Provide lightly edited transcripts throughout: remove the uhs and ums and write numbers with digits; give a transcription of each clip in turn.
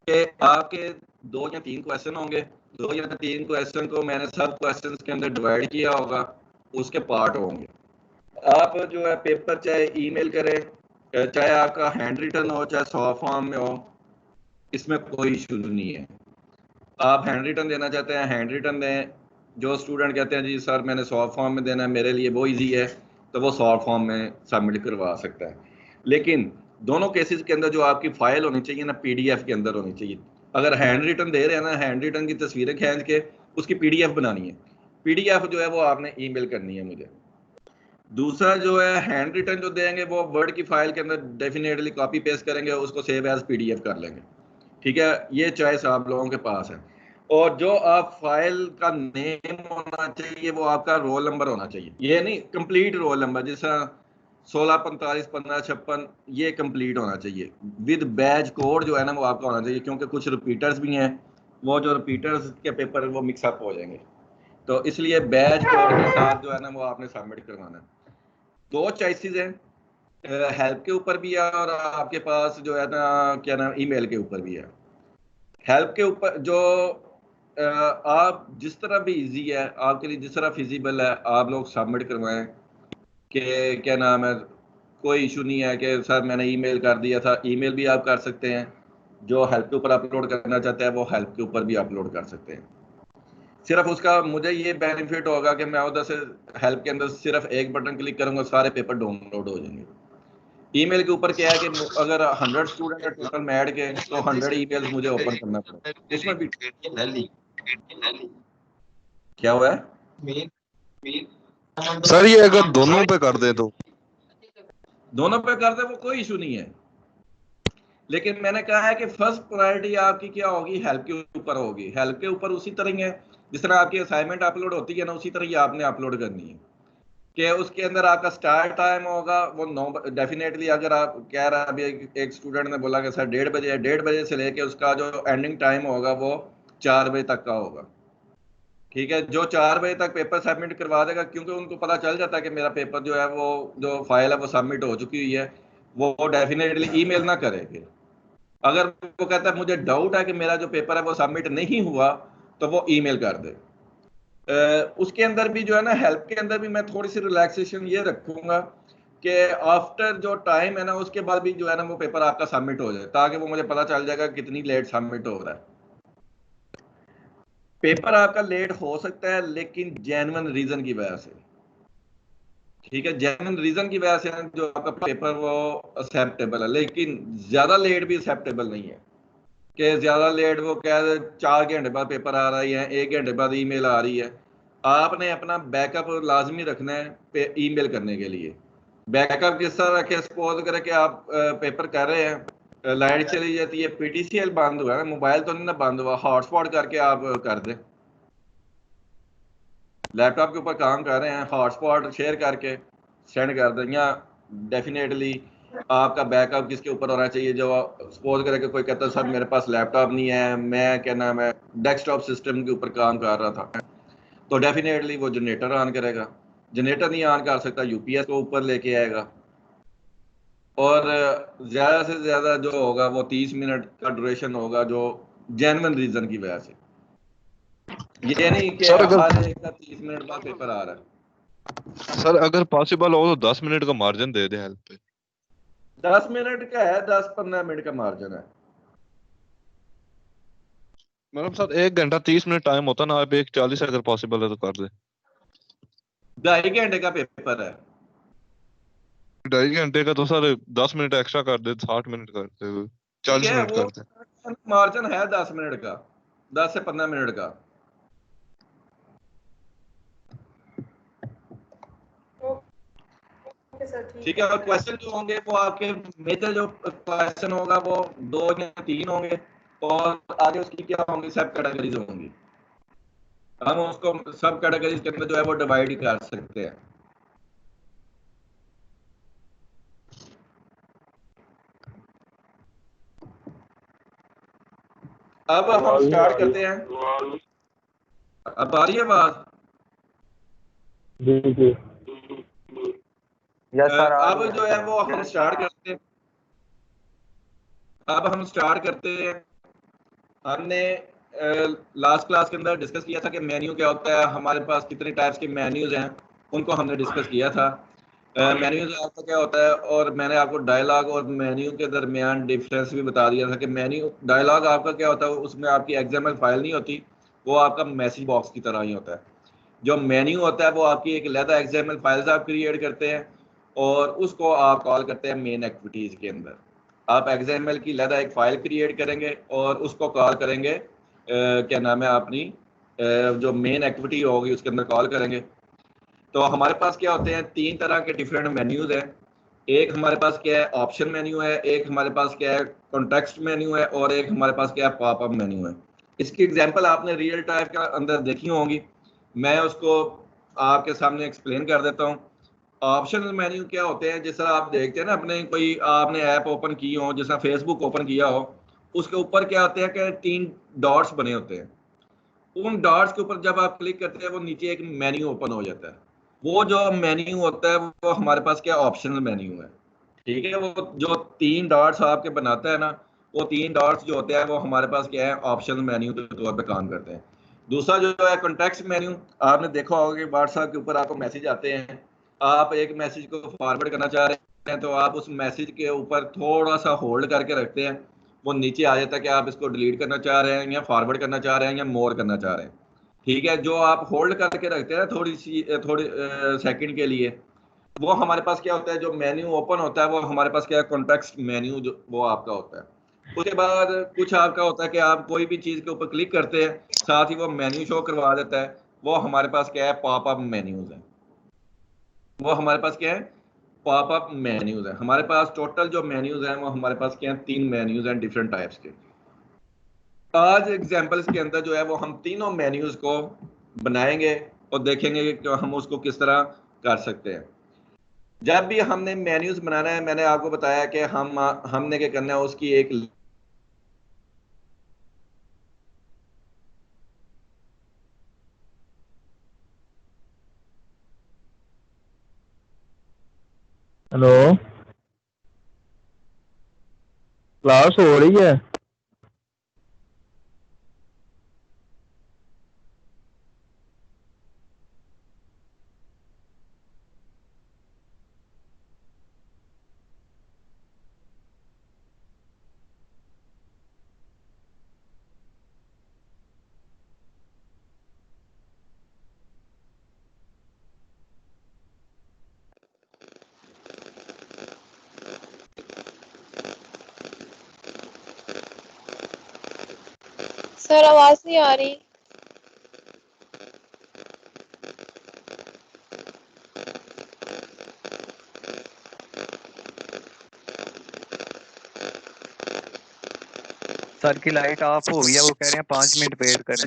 कि आपके 2 या 3 क्वेश्चन होंगे, 2 या 3 क्वेश्चन को मैंने सब क्वेश्चन के अंदर डिवाइड किया होगा, उसके पार्ट होंगे। आप जो है पेपर चाहे ईमेल करें, चाहे आपका हैंड रिटन हो, चाहे सॉफ्ट फॉर्म में हो, इसमें कोई इशू नहीं है। आप हैंड रिटन देना चाहते हैं हैंड रिटन दें। जो स्टूडेंट कहते हैं जी सर मैंने सॉफ्ट फॉर्म में देना है, मेरे लिए वो इजी है, तो वो सॉफ्ट फॉर्म में सबमिट करवा सकता है। लेकिन दोनों केसेस के अंदर जो आपकी फाइल होनी चाहिए ना, पीडीएफ के अंदर होनी चाहिए। अगर हैंड रिटन दे रहे हैं ना, हैंड रिटन की तस्वीरें खींच के उसकी पीडीएफ बनानी है। पीडीएफ जो है वो आपने ईमेल करनी है मुझे। दूसरा जो है हैंड रिटन जो देंगे वो वर्ड की फाइल के अंदर डेफिनेटली कॉपी पेस्ट करेंगे, उसको सेव एज पीडीएफ कर लेंगे। ठीक है, ये चॉइस आप लोगों के पास है। और जो आप फाइल का नेम होना चाहिए वो आपका रोल नंबर होना चाहिए, ये नहीं कंप्लीट रोल नंबर, जैसा 16 45 15 56 ये कंप्लीट होना चाहिए। विद बैच कोड जो है ना वो आपका होना चाहिए, क्योंकि कुछ रिपीटर्स भी हैं, वो जो रिपीटर्स के पेपर वो मिक्सअप हो जाएंगे, तो इसलिए बैच कोड के साथ जो है ना वो आपने सबमिट करवाना है। 2 चॉइसेस हैं, हेल्प के ऊपर भी है और आपके पास जो है ना क्या नाम ईमेल के ऊपर भी है। हेल्प के ऊपर जो आप जिस तरह भी इजी है आपके लिए, जिस तरह फिजिबल है आप लोग सबमिट करवाएं कि क्या नाम है, कोई इशू नहीं है कि सर मैंने ईमेल कर दिया था। ईमेल भी आप कर सकते हैं, जो हेल्प के ऊपर अपलोड करना चाहते हैं वो हेल्प के ऊपर भी अपलोड कर सकते हैं। सिर्फ उसका मुझे ये बेनिफिट होगा कि मैं उधर से हेल्प के अंदर सिर्फ एक बटन क्लिक करूंगा, सारे पेपर डाउनलोड हो जाएंगे। ईमेल के ऊपर क्या है कि अगर 100 स्टूडेंट है टोटल मैड के, तो 100 ईमेल्स मुझे ओपन करना पड़ेगा, उसमें भी क्या हुआ है। सर ये अगर दोनों पे कर दे तो? दोनों पे कर दे वो कोई इशू नहीं है, लेकिन मैंने कहा है कि फर्स्ट प्रायोरिटी आपकी क्या होगी, हेल्प के ऊपर होगी। हेल्प के ऊपर उसी तरह ही है जिस तरह आपकी असाइनमेंट अपलोड होती है ना, उसी तरह ही आपने अपलोड करनी है। कि उसके अंदर आपका स्टार्ट टाइम होगा वो 9, डेफिनेटली अगर आप कह रहा अभी एक स्टूडेंट ने बोला कि सर 1:30 बजे है, 1:30 बजे से लेके उसका जो एंडिंग टाइम होगा वो 4 बजे तक का होगा। ठीक है, जो 4 बजे तक पेपर सबमिट करवा देगा, क्योंकि उनको पता चल जाता है कि मेरा पेपर जो है वो जो फाइल है वो सबमिट हो चुकी हुई है, वो डेफिनेटली ईमेल ना करेंगे। अगर वो कहता है मुझे डाउट है कि मेरा जो पेपर है वो सबमिट नहीं हुआ, तो वो ईमेल कर दे। उसके अंदर भी जो है ना, हेल्प के अंदर भी मैं थोड़ी सी रिलैक्सेशन ये रखूंगा कि आफ्टर जो टाइम है ना उसके बाद भी जो है ना वो पेपर आपका सबमिट हो जाए, ताकि वो मुझे पता चल जाएगा कितनी लेट सबमिट हो रहा है। पेपर आपका लेट हो सकता है लेकिन जेन्युइन रीजन की वजह से। ठीक है, जेन्युइन रीजन की वजह से जो आपका पेपर वो एक्सेप्टेबल है, लेकिन ज्यादा लेट भी एक्सेप्टेबल नहीं है। कि ज्यादा लेट वो कह दे 4 घंटे बाद पेपर आ रहा है, 1 घंटे बाद ईमेल आ रही है। आपने अपना बैकअप लाजमी रखना है ईमेल करने के लिए। बैकअप किस तरह रखे, सपोज करें कि आप पेपर कर रहे हैं, लाइट चली जाती है, पीटीसीएल बंद हुआ है, मोबाइल तो नहीं ना बंद हुआ, हॉटस्पॉट करके आप कर दें। लैपटॉप के ऊपर काम कर रहे हैं, हॉटस्पॉट शेयर करके सेंड कर दें। या डेफिनेटली आपका बैकअप किसके ऊपर होना चाहिए, जो सपोज करें कि कोई कहता है सर मेरे पास लैपटॉप नहीं है, मैं क्या नाम है डेस्कटॉप सिस्टम के ऊपर काम कर रहा था, तो डेफिनेटली वो जनरेटर ऑन करेगा। जनरेटर नहीं ऑन कर सकता, यूपीएस को ऊपर लेके आएगा। और ज़्यादा से ज़्यादा जो होगा वो 30 मिनट का ड्यूरेशन होगा, जो जेन्युइन रीज़न की वजह से। ये नहीं कि सर अगर हर एक का 30 मिनट बाद पेपर आ रहा है। सर अगर पॉसिबल हो तो 10 मिनट का मार्जिन दे दे हेल्प पे। 10 मिनट का है, 10-15 मिनट का मार्जिन है। मतलब सर 1 घंटा 30 मिनट टाइम होता ना, आप 1:40 अगर पॉसिबल है तो कर दे। 2.5 घंटे का पेपर है। 2.5 घंटे का तो सर 10 मिनट एक्स्ट्रा कर दे, 60 मिनट कर दे, ठीक 40 है, मिनट वो कर दे। मार्जिन है 10 मिनट का, 10 से 15 मिनट का। ठीक है, और क्वेश्चन जो होंगे वो आपके मेजर जो क्वेश्चन होगा वो 2 या 3 होंगे, और आगे उसकी क्या होंगी, सब कैटेगरीज होंगी। हम उसको सब कैटेगरीज के अंदर जो है वो डिवाइड कर सकते हैं। अब हम स्टार्ट करते हैं। अब आ रही है बात? जी जी। यस सर, आ अब रही है। जो है वो हम स्टार्ट करते हैं। अब हम स्टार्ट करते हैं हमने लास्ट क्लास के अंदर डिस्कस किया था कि मेन्यू क्या होता है, हमारे पास कितने टाइप्स के मेन्यूज हैं, उनको हमने डिस्कस किया था। मेन्यूज आपका क्या होता है, और मैंने आपको डायलॉग और मेन्यू के दरमियान डिफरेंस भी बता दिया था कि मेन्यू डायलॉग आपका क्या होता है, उसमें आपकी एक्सएमएल फाइल नहीं होती, वो आपका मैसेज बॉक्स की तरह ही होता है। जो मेन्यू होता है वो आपकी एक अलग एक्सएमएल फाइल्स आप क्रिएट करते हैं और उसको आप कॉल करते हैं मेन एक्टिविटीज़ के अंदर। आप एक्सएमएल की अलग एक फ़ाइल क्रिएट करेंगे और उसको कॉल करेंगे क्या नाम है अपनी जो मेन एक्टिविटी होगी उसके अंदर कॉल करेंगे। तो हमारे पास क्या होते हैं, 3 तरह के डिफरेंट मेन्यूज़ हैं। एक हमारे पास क्या है, ऑप्शन मेन्यू है, एक हमारे पास क्या है, कॉन्टेक्स्ट मेन्यू है, और एक हमारे पास क्या है, पॉपअप मेन्यू है। इसकी एग्जांपल आपने रियल टाइम के अंदर देखी होंगी, मैं उसको आपके सामने एक्सप्लेन कर देता हूँ। ऑप्शनल मेन्यू क्या होते हैं, जिस तरह आप देखते हैं ना, अपने कोई आपने ऐप ओपन की हो, जैसा फेसबुक ओपन किया हो, उसके ऊपर क्या होते हैं कि 3 डॉट्स बने होते हैं। उन डॉट्स के ऊपर जब आप क्लिक करते हैं वो नीचे एक मेन्यू ओपन हो जाता है। वो जो मेन्यू होता है वो हमारे पास क्या ऑप्शनल मेन्यू है। ठीक है, वो जो 3 डॉट्स आपके बनाता है ना, वो 3 डॉट्स जो होते हैं वो हमारे पास क्या है, ऑप्शनल मेन्यू के तौर पे काम करते हैं। दूसरा जो है कॉन्टेक्स्ट मेन्यू, आपने देखा होगा कि व्हाट्सएप के ऊपर आपको मैसेज आते हैं, आप एक मैसेज को फॉरवर्ड करना चाह रहे हैं, तो आप उस मैसेज के ऊपर थोड़ा सा होल्ड करके रखते हैं, वो नीचे आ जाता है कि आप इसको डिलीट करना चाह रहे हैं या फॉरवर्ड करना चाह रहे हैं या मोर करना चाह रहे हैं। ठीक है, जो आप होल्ड करके रखते हैं थोड़ी सेकंड के लिए, वो हमारे पास क्या होता है, जो मेन्यू ओपन होता है वो हमारे पास क्या है, कॉन्टेक्स्ट मेन्यू जो वो आपका होता है। उसके बाद कुछ आपका होता है कि आप कोई भी चीज़ के ऊपर क्लिक करते हैं, साथ ही वो मेन्यू शो करवा देता है, वो हमारे पास क्या है, पॉपअप मेन्यूज है। वो हमारे पास क्या है, पॉपअप मेन्यूज है। हमारे पास टोटल जो मेन्यूज हैं वो हमारे पास क्या है, 3 मेन्यूज हैं डिफरेंट टाइप्स के। आज एग्जांपल्स के अंदर जो है वो हम तीनों मेन्यूज को बनाएंगे और देखेंगे कि हम उसको किस तरह कर सकते हैं। जब भी हमने मेन्यूज बनाना है, मैंने आपको बताया कि हमने क्या करना है, उसकी एक हेलो, क्लास हो रही है? सर आवाज नहीं आ रही। सर की लाइट ऑफ हो गई है, वो कह रहे हैं 5 मिनट वेट करें।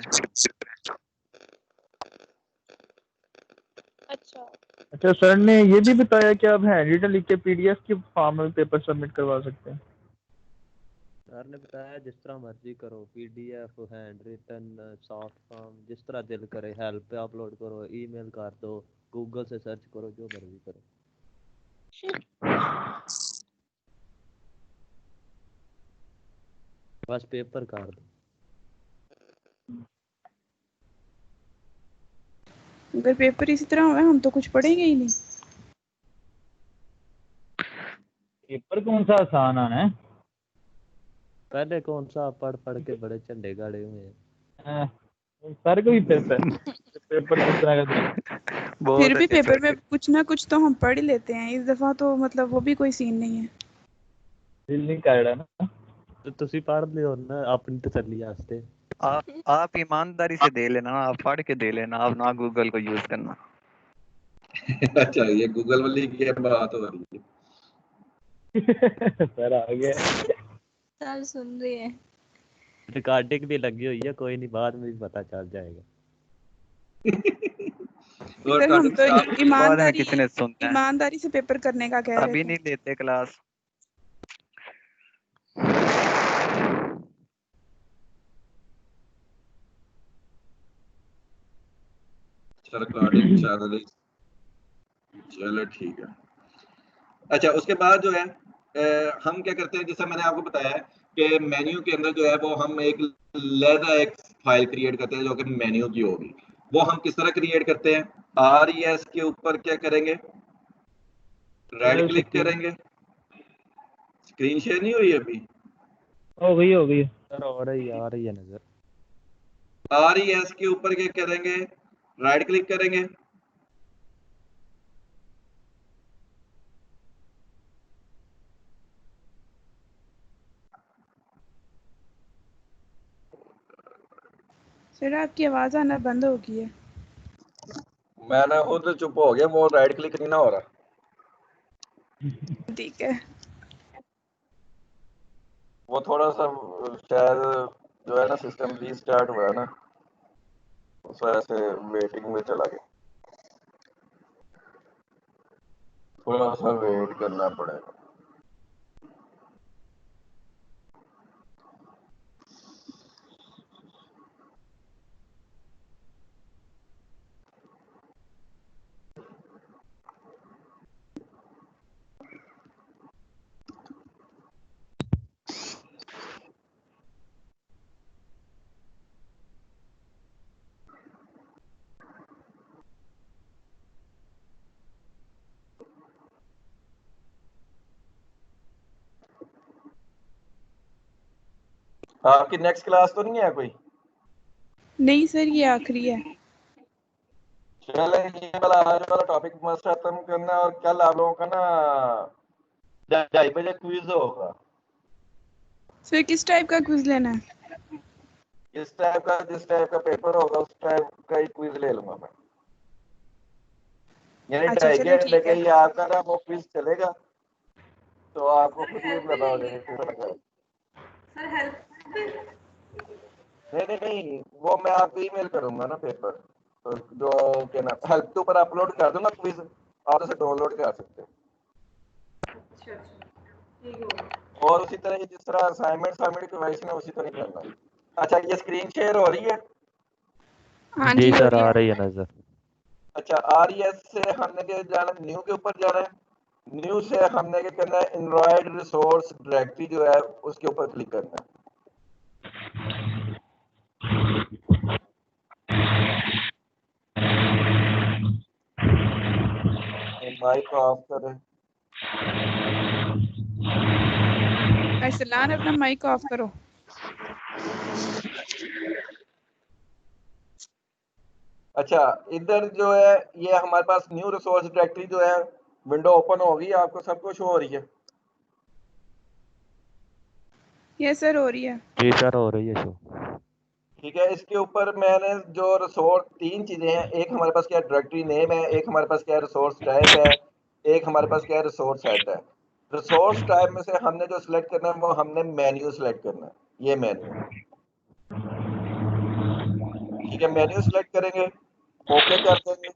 अच्छा, अच्छा, सर ने ये भी बताया कि आप हैंड रिटन लिख के पीडीएफ के फॉर्म में पेपर सबमिट करवा सकते हैं। सर ने बताया जिस तरह मर्जी करो, PDF, hand written, soft form, जिस तरह दिल करे, हेल्प पे अपलोड करो, ईमेल कर दो, गूगल से सर्च करो, जो मर्जी करो। बस पेपर कर दो। अगर पेपर इसी तरह हुआ हम तो कुछ पढ़ेंगे ही नहीं। पेपर कौन सा आसान आना है? पहले कौन सा पढ़ पढ़ के बड़े झंडे गाड़े हुए हैं। सर को भी पेपर पेपर किस तरह का दें? फिर भी पेपर में कुछ ना कुछ तो हम पढ़ ही लेते हैं, इस दफा तो मतलब वो भी कोई सीन नहीं है। दिल नहीं कर रहा ना। तो ਤੁਸੀਂ पढ़ लियो ना अपनी तसल्ली वास्ते। आप ईमानदारी से दे लेना, आप पढ़ के दे लेना, आप ना गूगल को यूज करना। अच्छा, ये गूगल वाली की बात हो रही है। सर आ गया। सर सुन रही है। रिकॉर्डिंग भी लगी हुई है, कोई नहीं, बाद में भी पता चल जाएगा। और सर हम तो बाद में कितने सुनते हैं, ईमानदारी से पेपर करने का कह रहे अभी थे। नहीं लेते क्लास। रिकॉर्डिंग चल रही, चलो ठीक है। अच्छा, उसके बाद जो है हम क्या करते हैं, जैसा मैंने आपको बताया है कि मेन्यू के अंदर जो है वो हम एक लहदा एक फाइल क्रिएट करते हैं जो कि मेन्यू की होगी। वो हम किस तरह क्रिएट करते हैं, RES के ऊपर क्या करेंगे, राइट क्लिक करेंगे। स्क्रीन शेयर नहीं हुई अभी? हो गई है। सर आ रही है नजर। RES के ऊपर क्या करेंगे, राइट क्लिक करेंगे। सर आपकी आवाज़ आना बंद हो गई है। मैंने खुद चुप हो गया, वो राइट क्लिक नहीं ना हो रहा। ठीक है। वो थोड़ा सा शायद जो है ना सिस्टम रीस्टार्ट हुआ है ना, उस वजह से वेटिंग में चला गया। थोड़ा सा वेट करना पड़ेगा। आपकी नेक्स्ट क्लास तो नहीं है कोई? नहीं सर, ये आखिरी है। चले, ये वाला आज वाला टॉपिक मस्त खत्म करना, और कल आप लोगों का ना 2:30 बजे क्विज होगा। सर किस टाइप का क्विज लेना है? इस टाइप का, जिस टाइप का पेपर होगा उस टाइप का ही क्विज ले लूंगा मैं। यानी अच्छा चले 2:30 ठीक घंटे है। ये आपका ना वो क्विज चलेगा, तो आपको खुद ही पता हो जाएगा कैसा लगा। नहीं नहीं नहीं, वो मैं आपको ईमेल करूंगा ना पेपर, तो जो क्या ना हेल्प के ऊपर अपलोड कर दूंगा क्विज, आप उसे डाउनलोड कर सकते हैं। और उसी तरह जिस तरह असाइनमेंट की वजह से उसी तरह करना है। अच्छा, ये स्क्रीन शेयर हो रही है? हाँ जी जी हो सर रही आ है। रही है नजर। अच्छा, RES से हमने क्या जाना, न्यू के ऊपर जाना है। न्यू से हमने क्या करना है, एंड्रॉइड रिसोर्स डायरेक्टरी जो है उसके ऊपर क्लिक करना है। माइक ऑफ करें। अरसलान अपना माइक ऑफ करो। अच्छा, इधर जो है ये हमारे पास न्यू रिसोर्स डायरेक्टरी जो है विंडो ओपन होगी, आपको सब कुछ हो रही है। ये सर हो रही है। जी सर हो रही है शो। ठीक है, इसके ऊपर मैंने जो रिसोर्स, तीन चीजें हैं, एक हमारे पास क्या डायरेक्टरी नेम है, एक हमारे पास क्या रिसोर्स टाइप है, एक हमारे पास क्या रिसोर्स हेड है। रिसोर्स टाइप में से हमने जो सिलेक्ट करना है वो हमने मेन्यू सिलेक्ट करना है, ये मेन्यू। ठीक है, मेन्यू सिलेक्ट करेंगे, ओके कर देंगे।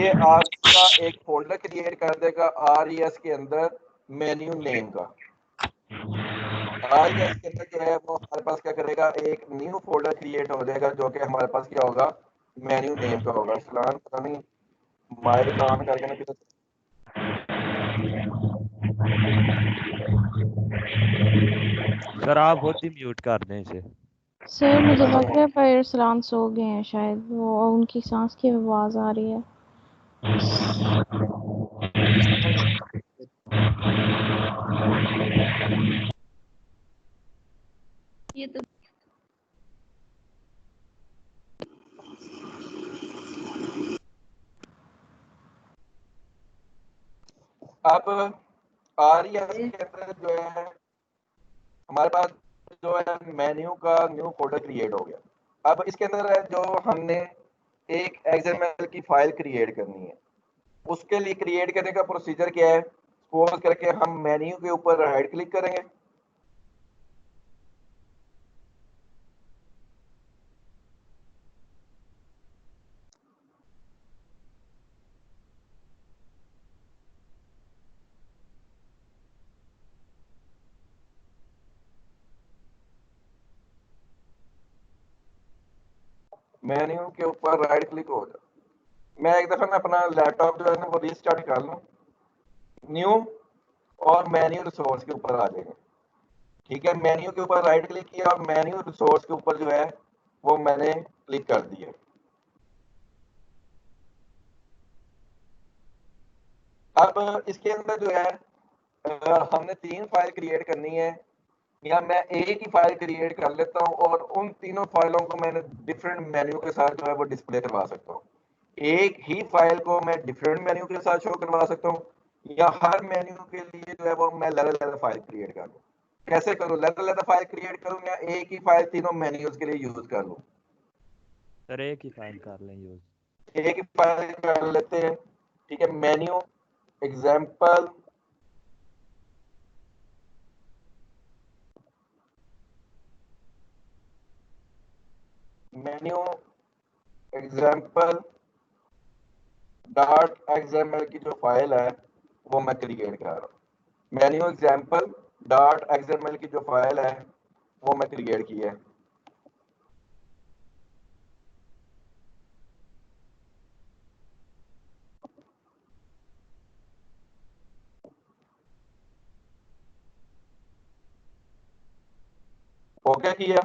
ये आपका एक फोल्डर क्रिएट कर देगा RES के अंदर मेन्यू नेम का। RES के अंदर जो है वो हमारे पास क्या करेगा, एक न्यू फोल्डर क्रिएट हो जाएगा जो कि हमारे पास क्या होगा, मेन्यू नेम का होगा। सलाम, पता नहीं माइक ऑन करके ना किधर। सर आप खुद ही म्यूट कर दें इसे। सर मुझे लग रहा है पर सलाम सो गए हैं शायद, वो उनकी सांस की आवाज़ आ रही है। ये तो अब RES के अंदर जो है हमारे पास जो है मेन्यू का न्यू फोल्डर क्रिएट हो गया। अब इसके अंदर है जो हमने एक XML की फाइल क्रिएट करनी है। उसके लिए क्रिएट करने का प्रोसीजर क्या है, सपोज करके हम मेन्यू के ऊपर राइट क्लिक करेंगे। मेन्यू के ऊपर राइट क्लिक हो जाए। मैं एक दफा ना अपना लैपटॉप जो है ना वो रीस्टार्ट कर लूं। न्यू, और मेन्यू रिसोर्स के ऊपर आ जाएंगे। ठीक है, मेन्यू के ऊपर राइट क्लिक किया और मेन्यू रिसोर्स के ऊपर जो है वो मैंने क्लिक कर दिया। अब इसके अंदर जो है हमने 3 फाइल क्रिएट करनी है, या मैं एक ही फाइल क्रिएट कर लेता हूँ और उन तीनों फाइलों को मैंने डिफरेंट मेन्यू के साथ जो है वो डिस्प्ले करवा सकता हूँ। एक ही फाइल को मैं डिफरेंट मेन्यू के साथ शो करवा सकता हूँ, या हर मेन्यू के लिए जो है वो मैं अलग-अलग फाइल क्रिएट कर लूँ। कैसे करूँ? अलग-अलग फाइल क्रिएट करूँ या एक ही फाइल तीनों मेन्यूज के लिए यूज कर लूँ? सर एक ही फाइल कर लें यूज। एक ही फाइल कर लेते हैं। ठीक है, menu example menu example dot XML की जो फाइल है वो मैं क्रिएट कर रहा हूँ। मेन्यू एग्जाम्पल डॉट एक्सएमएल की जो फाइल है वो मैं क्रिएट की है। ओके किया।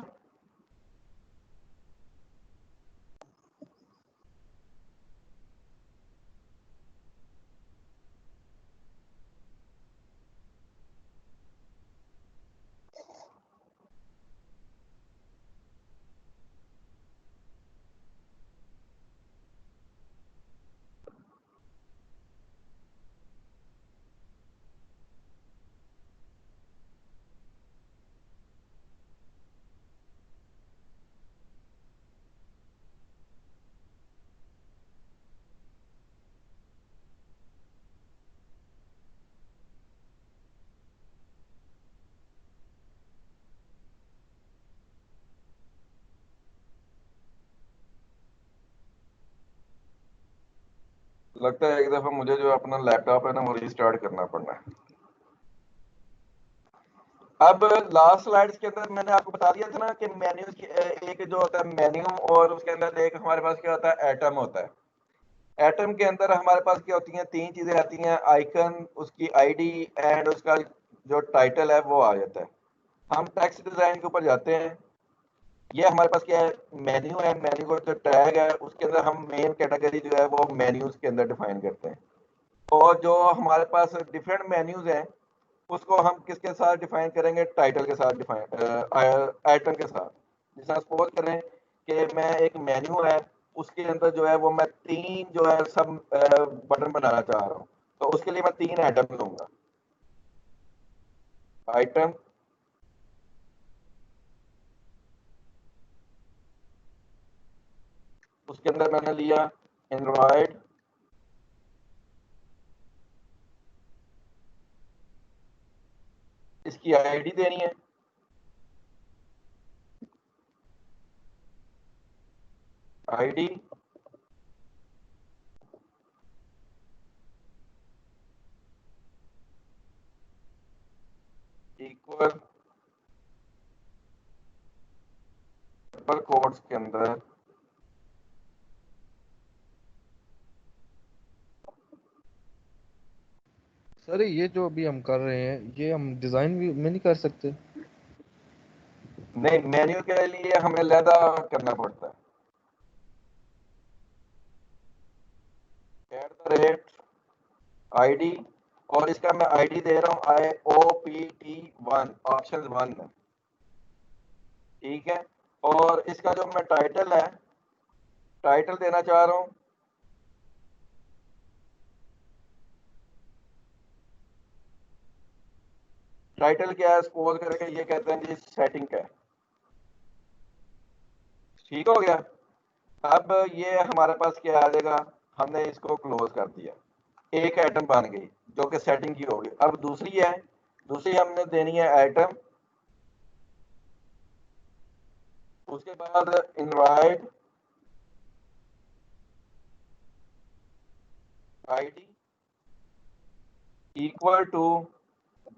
लगता है एक दफा मुझे जो अपना लैपटॉप है ना वो रिस्टार्ट करना पड़ना है। अब लास्ट स्लाइड्स के अंदर मैंने आपको बता दिया था ना कि मेन्यूज की एक जो होता है मेन्यू, और उसके अंदर एक हमारे पास क्या होता है, एटम होता है। एटम के अंदर हमारे पास क्या होती हैं, 3 चीजें आती हैं, आइकन, उसकी आईडी एंड उसका जो टाइटल है वो आ जाता है। हम टेक्स्ट डिजाइन के ऊपर जाते हैं। ये हमारे पास क्या है, मेन्यू है। मेन्यू का जो टैग है उसके अंदर हम मेन कैटेगरी जो है वो मेन्यूज के अंदर डिफाइन करते हैं, और जो हमारे पास डिफरेंट मेन्यूज हैं उसको हम किसके साथ डिफाइन करेंगे, टाइटल के साथ डिफाइन, आइटम के साथ। जैसे सपोज करें कि मैं एक मेन्यू है उसके अंदर जो है वो मैं 3 जो है सब बटन बनाना चाह रहा हूँ, तो उसके लिए मैं 3 आइटम लूंगा। आइटम, उसके अंदर मैंने लिया एंड्रॉइड, इसकी आईडी देनी है, आईडी इक्वल डबल कोट्स के अंदर सर ये जो अभी हम कर रहे हैं ये हम डिजाइन भी में नहीं कर सकते? नहीं, मेन्यू के लिए हमें अलहदा करना पड़ता है। @ आईडी, और इसका मैं आईडी दे रहा हूँ IOPT1 ऑप्शन 1 है। ठीक है, और इसका जो मैं टाइटल है, टाइटल देना चाह रहा हूँ टाइटल क्या है, सपोज करके ये कहते हैं जी सेटिंग का है। ठीक हो गया। अब ये हमारे पास क्या आ जाएगा, हमने इसको क्लोज कर दिया, एक आइटम बन गई जो कि सेटिंग की होगी। अब दूसरी है, दूसरी हमने देनी है आइटम, उसके बाद invite ID equal to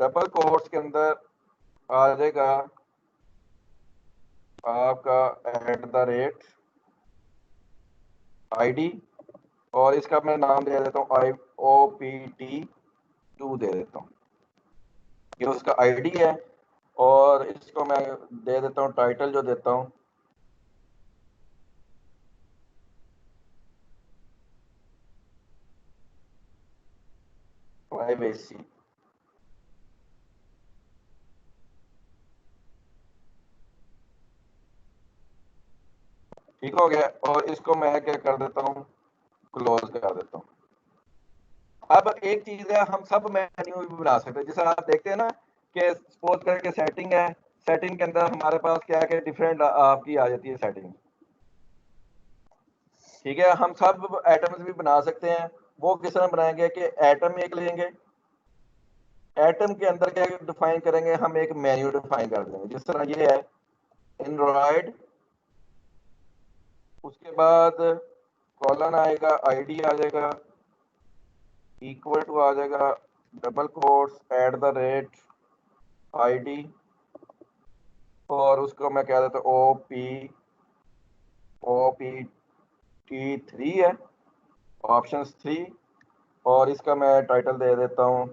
double quotes के अंदर आ जाएगा आपका @आईडी, और इसका मैं नाम दे देता हूँ IOPT2 दे देता हूँ। ये उसका आईडी है, और इसको मैं दे देता हूँ टाइटल जो देता हूँ, प्राइवेसी। ठीक हो गया, और इसको मैं क्या कर देता हूँ, क्लोज कर देता हूँ। अब एक चीज है, हम सब मेन्यू भी बना सकते हैं। जैसे आप देखते हैं ना कि सपोज करके सेटिंग है, सेटिंग के अंदर हमारे पास क्या है कि डिफरेंट आपकी आ जाती है सेटिंग। ठीक है, हम सब एटम्स भी बना सकते हैं। वो किस तरह बनाएंगे कि एटम एक लेंगे, एटम के अंदर क्या डिफाइन करेंगे, हम एक मेन्यू डिफाइन कर देंगे। जिस तरह ये है एंड्रॉयड, उसके बाद कॉलन आएगा, आईडी आ जाएगा, इक्वल टू आ जाएगा, double quotes, at the rate ID, और उसको मैं कह देता हूँ OPT3 है, ऑप्शंस 3, और इसका मैं टाइटल दे देता हूँ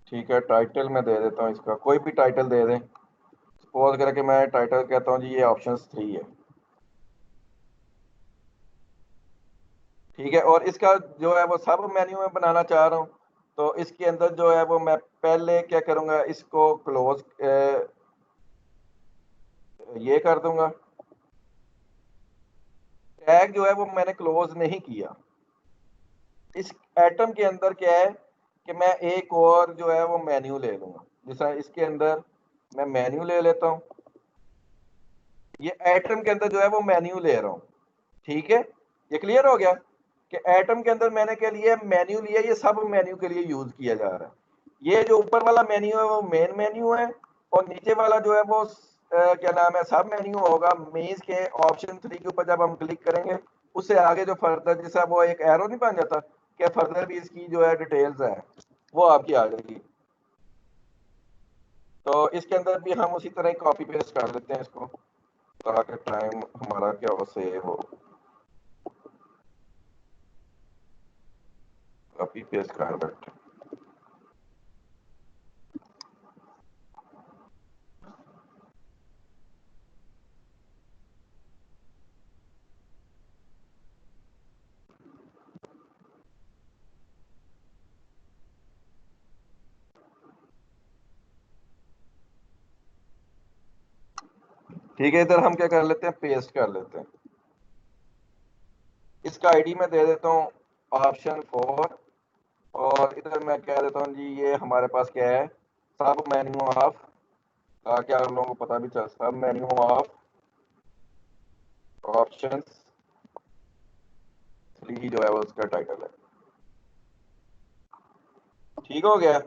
ठीक है, टाइटल मैं दे देता हूँ इसका, कोई भी टाइटल दे दें। सपोज करके मैं टाइटल कहता हूँ जी ये ऑप्शंस 3 है। ठीक है, और इसका जो है वो सब मेन्यू में बनाना चाह रहा हूँ, तो इसके अंदर जो है वो मैं पहले क्या करूँगा, इसको क्लोज ये कर दूंगा। टैग जो है वो मैंने क्लोज नहीं किया। इस एटम के अंदर क्या है कि मैं एक और जो है वो मेन्यू ले लूंगा। जैसा इसके अंदर मैं मेन्यू ले लेता हूँ, ये एटम के अंदर जो है वो मेन्यू ले रहा हूँ। ठीक है, ये क्लियर हो गया कि एटम के अंदर मैंने क्या लिया, मेन्यू लिया, ये सब मेन्यू के लिए यूज किया जा रहा है। ये जो ऊपर वाला मेन्यू है वो मेन मेन्यू है, और नीचे वाला जो है वो क्या नाम है, सब मेन्यू होगा। मीन्स के ऑप्शन 3 के ऊपर जब हम क्लिक करेंगे, उससे आगे जो फर्दर, जैसा वो एक एरो नहीं बन जाता, क्या फर्दर भी इसकी जो है डिटेल्स है वो आपकी आ जाएगी। तो इसके अंदर भी हम उसी तरह ही कॉपी पेस्ट कर लेते हैं इसको, ताकि टाइम हमारा क्या हो, सेव हो। कॉपी पेस्ट कर बैठे। ठीक है, इधर हम क्या कर लेते हैं, पेस्ट कर लेते हैं। इसका आईडी मैं दे देता हूँ ऑप्शन 4, और इधर मैं कह देता हूँ जी ये हमारे पास क्या है, सब मेन्यू ऑफ, ताकि आप लोगों को पता भी चल, सब मेन्यू ऑफ ऑप्शंस 3 जो है वो उसका टाइटल है। ठीक हो गया।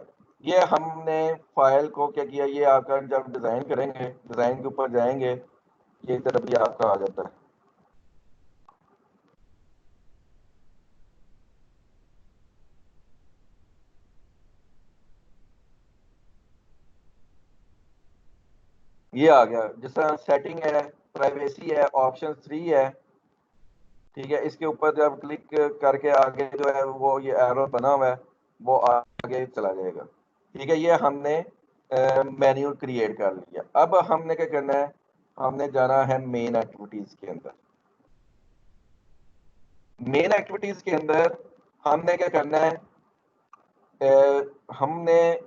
ये हमने फाइल को क्या किया, ये आकर जब डिजाइन करेंगे, डिजाइन के ऊपर जाएंगे, ये इधर भी आपका आ जाता है। ये आ गया, जिस तरह सेटिंग है, प्राइवेसी है, ऑप्शन 3 है। ठीक है, इसके ऊपर जब क्लिक करके आगे जो है वो ये एरो बना हुआ है, वो आगे चला जाएगा। ठीक है, ये हमने मेन्यू क्रिएट कर लिया। अब हमने क्या करना है, हमने जाना है मेन एक्टिविटीज के अंदर। मेन एक्टिविटीज के अंदर हमने क्या करना है, हमने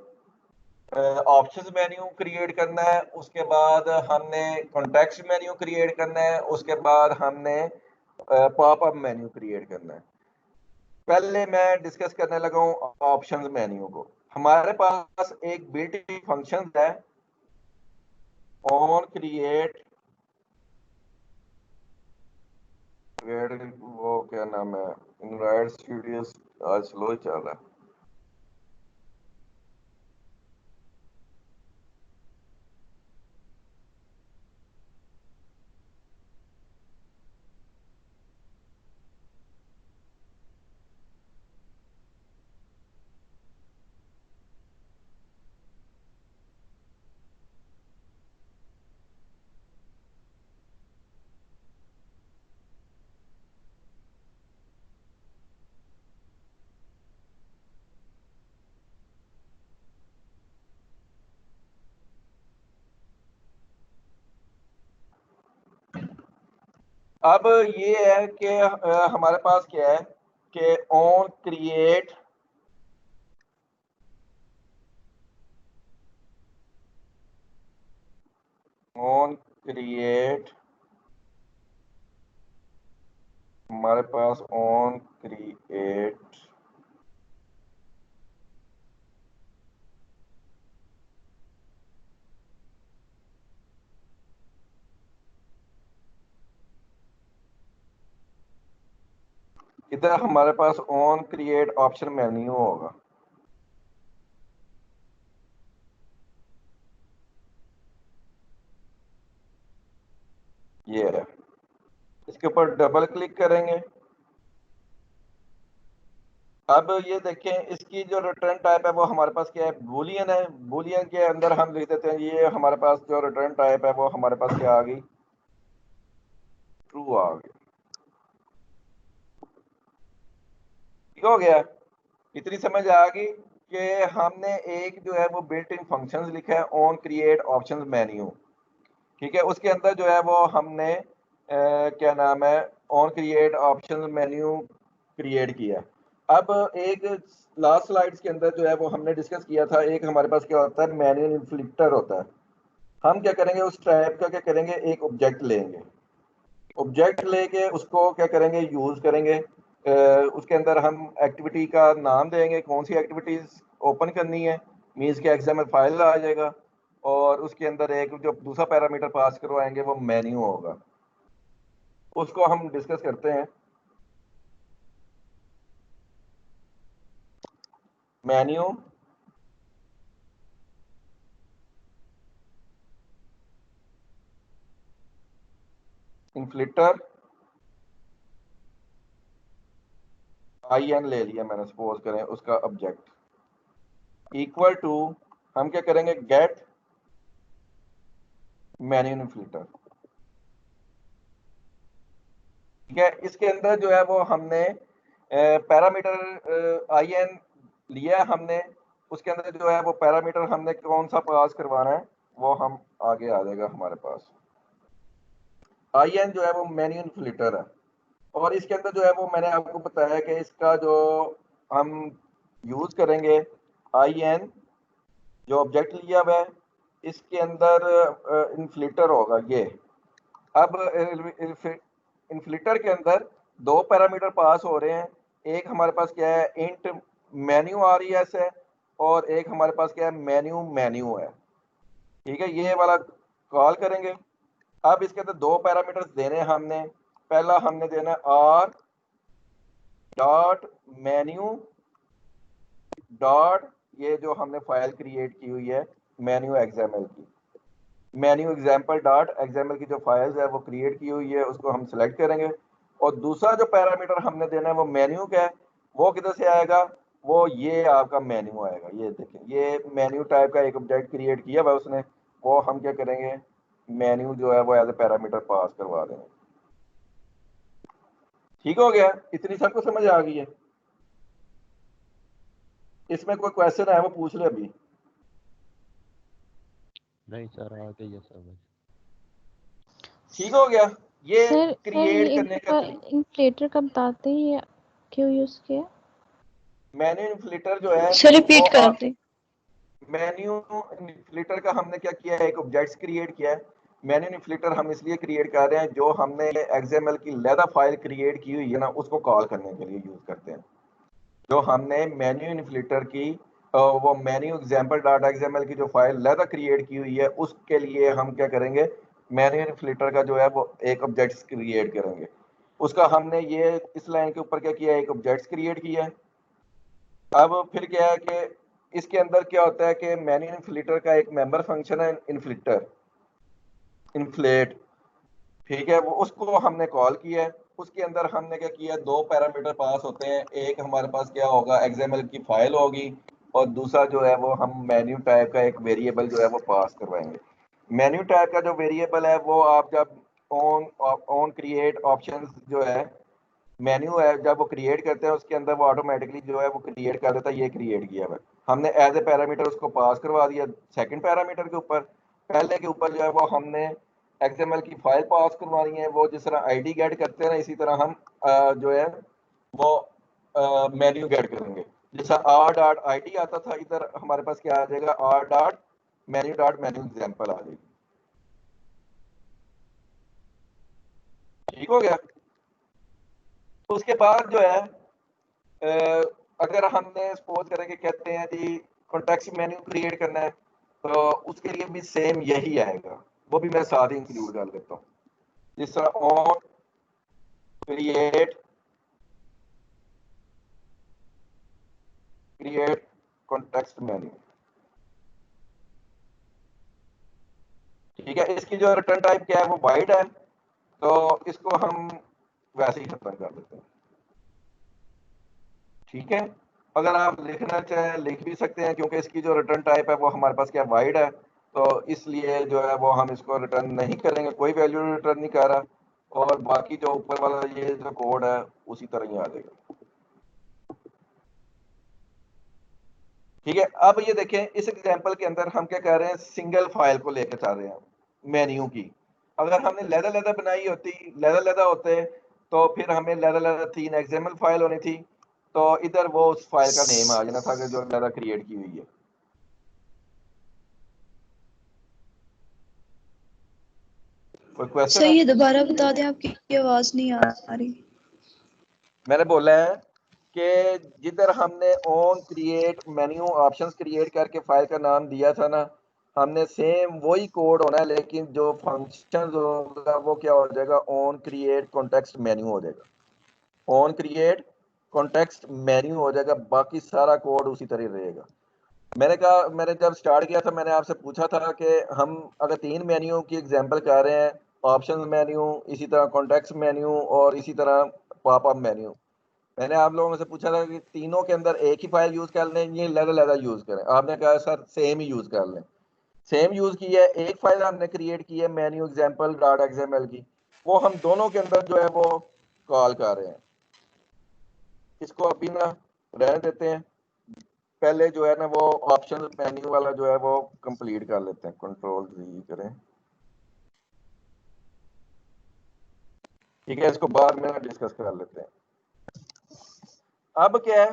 ऑप्शंस मेन्यू क्रिएट करना है, उसके बाद हमने कॉन्टेक्स्ट मेन्यू क्रिएट करना है, उसके बाद हमने पॉपअप मेन्यू क्रिएट करना है। पहले मैं डिस्कस करने लगा हूँ ऑप्शंस मेन्यू को। हमारे पास एक बिल्ट इन फंक्शन है ऑन क्रिएट, वो क्या नाम है, एंड्रॉइड स्टूडियो आज स्लो ही चल रहा है। अब ये है कि हमारे पास क्या है कि ऑन क्रिएट हमारे पास ऑन क्रिएट इधर हमारे pass on create option menu होगा। ये है, इसके ऊपर डबल क्लिक करेंगे। अब ये देखें, इसकी जो रिटर्न टाइप है वो हमारे पास क्या है, बूलियन है। बूलियन के अंदर हम लिख देते हैं, ये हमारे पास जो रिटर्न टाइप है वो हमारे पास क्या आ गई, ट्रू आ गई। ठीक हो गया, इतनी समझ आ गई कि हमने एक जो है वो बिल्ट इन फंक्शंस लिखा है ऑन क्रिएट ऑप्शंस मेन्यू। ठीक है, उसके अंदर जो है वो हमने क्या नाम है, on create options menu create किया। अब एक लास्ट स्लाइड्स के अंदर जो है वो हमने डिस्कस किया था, एक हमारे पास क्या होता है, मैन्युअल इन्फ्लिक्टर होता है। हम क्या करेंगे, उस टाइप का क्या करेंगे, एक ऑब्जेक्ट लेंगे। ऑब्जेक्ट लेके उसको क्या करेंगे, यूज करेंगे। उसके अंदर हम एक्टिविटी का नाम देंगे, कौन सी एक्टिविटीज ओपन करनी है, मीन्स के एक्सएमएल फाइल आ जाएगा। और उसके अंदर एक जो दूसरा पैरामीटर पास करवाएंगे वो मेन्यू होगा, उसको हम डिस्कस करते हैं। मेन्यू इन्फ्लिटर IN ले लिया मैंने, सपोज करें उसका ऑब्जेक्ट इक्वल टू, हम क्या करेंगे, गेट मेन्यू इन्फ्लिटर। ठीक है, इसके अंदर जो है वो हमने पैरामीटर IN लिया है हमने। उसके अंदर जो है वो पैरामीटर हमने कौन सा पास करवाना है वो हम आगे आ जाएगा हमारे पास। IN जो है वो मेन्यू इन्फ्लिटर है, और इसके अंदर जो है वो मैंने आपको बताया कि इसका जो हम यूज करेंगे, IN जो ऑब्जेक्ट लिया हुआ है इसके अंदर इन्फ्लिटर होगा ये। अब इन्फ्लिटर के अंदर दो पैरामीटर पास हो रहे हैं, एक हमारे पास क्या है, इंट मेन्यू RES है, और एक हमारे पास क्या है, मेन्यू मेन्यू है। ठीक है, ये वाला कॉल करेंगे। अब इसके अंदर दो पैरामीटर्स देने हैं हमने। पहला हमने देना R डॉट मेन्यू डॉट, ये जो हमने फाइल क्रिएट की हुई है मेन्यू XML की, मेन्यू एग्जाम्पल डॉट XML की जो फाइल्स है वो क्रिएट की हुई है, उसको हम सिलेक्ट करेंगे। और दूसरा जो पैरामीटर हमने देना है वो मेन्यू का है, वो किधर से आएगा, वो ये आपका मेन्यू आएगा। ये देखें, ये मेन्यू टाइप का एक ऑब्जेक्ट क्रिएट किया हुआ उसने, वो हम क्या करेंगे, मेन्यू जो है वो एज ए पैरामीटर पास करवा देंगे। ठीक हो गया, इतनी सबको समझ आ गई है। इसमें कोई क्वेश्चन है वो पूछ ले अभी। नहीं सर, आ गई है समझ। ठीक हो गया, ये सर क्रिएट ये करने का इन्फ्लेटर का बताते हैं ये क्यों यूज किया? मेन्यू इन्फ्लिटर जो है सर रिपीट वो कर दे। मेन्यू इन्फ्लिटर का हमने क्या किया है, एक ऑब्जेक्ट क्रिएट किया है। मेन्यू इन्फ्लिटर हम इसलिए क्रिएट कर रहे हैं, जो हमने XML की लेदा फाइल क्रिएट की हुई है ना, उसको कॉल करने के लिए यूज करते हैं। जो हमने मेन्यू इन्फ्लिटर की वो मेन्यू एग्जाम्पल डॉट XML की जो फाइल लेदा क्रिएट की हुई है, उसके लिए हम क्या करेंगे, मेन्यू इन्फ्लिटर का जो है वो एक ऑब्जेक्ट क्रिएट करेंगे। उसका हमने ये इस लाइन के ऊपर क्या किया है, एक ऑब्जेक्ट क्रिएट किया है। अब फिर क्या है कि इसके अंदर क्या होता है कि मेन्यू इन्फ्लिटर का एक मेंबर फंक्शन है, इन्फ्लिटर इन्फ्लेट। ठीक है, वो उसको हमने कॉल किया है। उसके अंदर हमने क्या किया, दो पैरामीटर पास होते हैं, एक हमारे पास क्या होगा, XML की फाइल होगी, और दूसरा जो है वो हम मेन्यू टाइप का एक वेरिएबल जो है वो पास करवाएंगे। मेन्यू टाइप का जो वेरिएबल है वो आप जब ऑन क्रिएट ऑप्शंस जो है मेन्यू है, जब वो क्रिएट करते हैं उसके अंदर वो ऑटोमेटिकली जो है वो क्रिएट कर देता है। ये क्रिएट किया हुआ है हमने एज ए पैरामीटर, उसको पास करवा दिया सेकंड पैरामीटर के ऊपर। पहले के ऊपर जो है वो हमने XML की फाइल पास करवानी है, वो जिस तरह ID गेट करते हैं ना, इसी तरह हम जो है वो मेन्यू गेट करेंगे। जैसा r.id आता था, इधर हमारे पास क्या आ जाएगा, r.menu एग्जाम्पल आ जाएगी। ठीक हो गया। उसके बाद जो है अगर हमने सपोज करें कि कहते हैं जी कॉन्टेक्स्ट मेन्यू क्रिएट करना है, तो उसके लिए भी सेम यही आएगा, वो भी मैं साथ ही इंक्लूड कर लेता हूँ। जिस तरह ऑन क्रिएट कॉन्टेक्स्ट मेन्यू, ठीक है। इसकी जो रिटर्न टाइप क्या है, वो वाइड है, तो इसको हम वैसे ही खत्म कर देते हैं। ठीक है, अगर आप लिखना चाहें लिख भी सकते हैं, क्योंकि इसकी जो रिटर्न टाइप है वो हमारे पास क्या वाइड है, तो इसलिए जो है वो हम इसको रिटर्न नहीं करेंगे, कोई वैल्यू रिटर्न नहीं कर रहा, और बाकी जो ऊपर वाला ये जो कोड है उसी तरह ही आ जाएगा। ठीक है, अब ये देखें इस एग्जांपल के अंदर हम क्या कर रहे हैं, सिंगल फाइल को लेकर चल रहे हैं मेन्यू की। अगर हमने लहदा बनाई होती, लहदा होते, तो फिर हमें लहदा 3 XML फाइल होनी थी, तो इधर वो उस फाइल का नेम आ जाना था कि जो लहदा क्रिएट की हुई है। कोई क्वेश्चन? सही है, दोबारा बता दें, आपकी आवाज नहीं आ रही। मैंने बोला है कि जिधर हमने on create menu options create करके फाइल का नाम दिया था ना, हमने सेम वही कोड होना है, लेकिन जो फंक्शन होगा वो क्या हो जाएगा, ऑन क्रिएट कॉन्टेक्स्ट मेन्यू हो जाएगा। ऑन क्रिएट कॉन्टेक्स्ट मेन्यू हो जाएगा, बाकी सारा कोड उसी तरह रहेगा। मैंने कहा, मैंने जब स्टार्ट किया था मैंने आपसे पूछा था कि हम अगर 3 मेन्यू की एग्जांपल कर रहे हैं, ऑप्शंस मेन्यू, इसी तरह कॉन्टेक्स्ट मेन्यू और इसी तरह पॉपअप मेन्यू, मैंने आप लोगों से पूछा था कि तीनों के अंदर एक ही फाइल यूज कर लें, ये अलग यूज करें। आपने कहा सर सेम ही यूज कर लें। सेम यूज की है, एक फाइल हमने क्रिएट की है मेन्यू एग्जांपल डॉट XML की, वो हम दोनों के अंदर जो है वो कॉल कर रहे हैं। इसको अभी ना रहने देते हैं, पहले जो है ना वो ऑप्शन मेन्यू वाला जो है वो कंप्लीट कर लेते हैं। Ctrl+Z करें, ठीक है, इसको बाद में डिस्कस कर लेते हैं। अब क्या है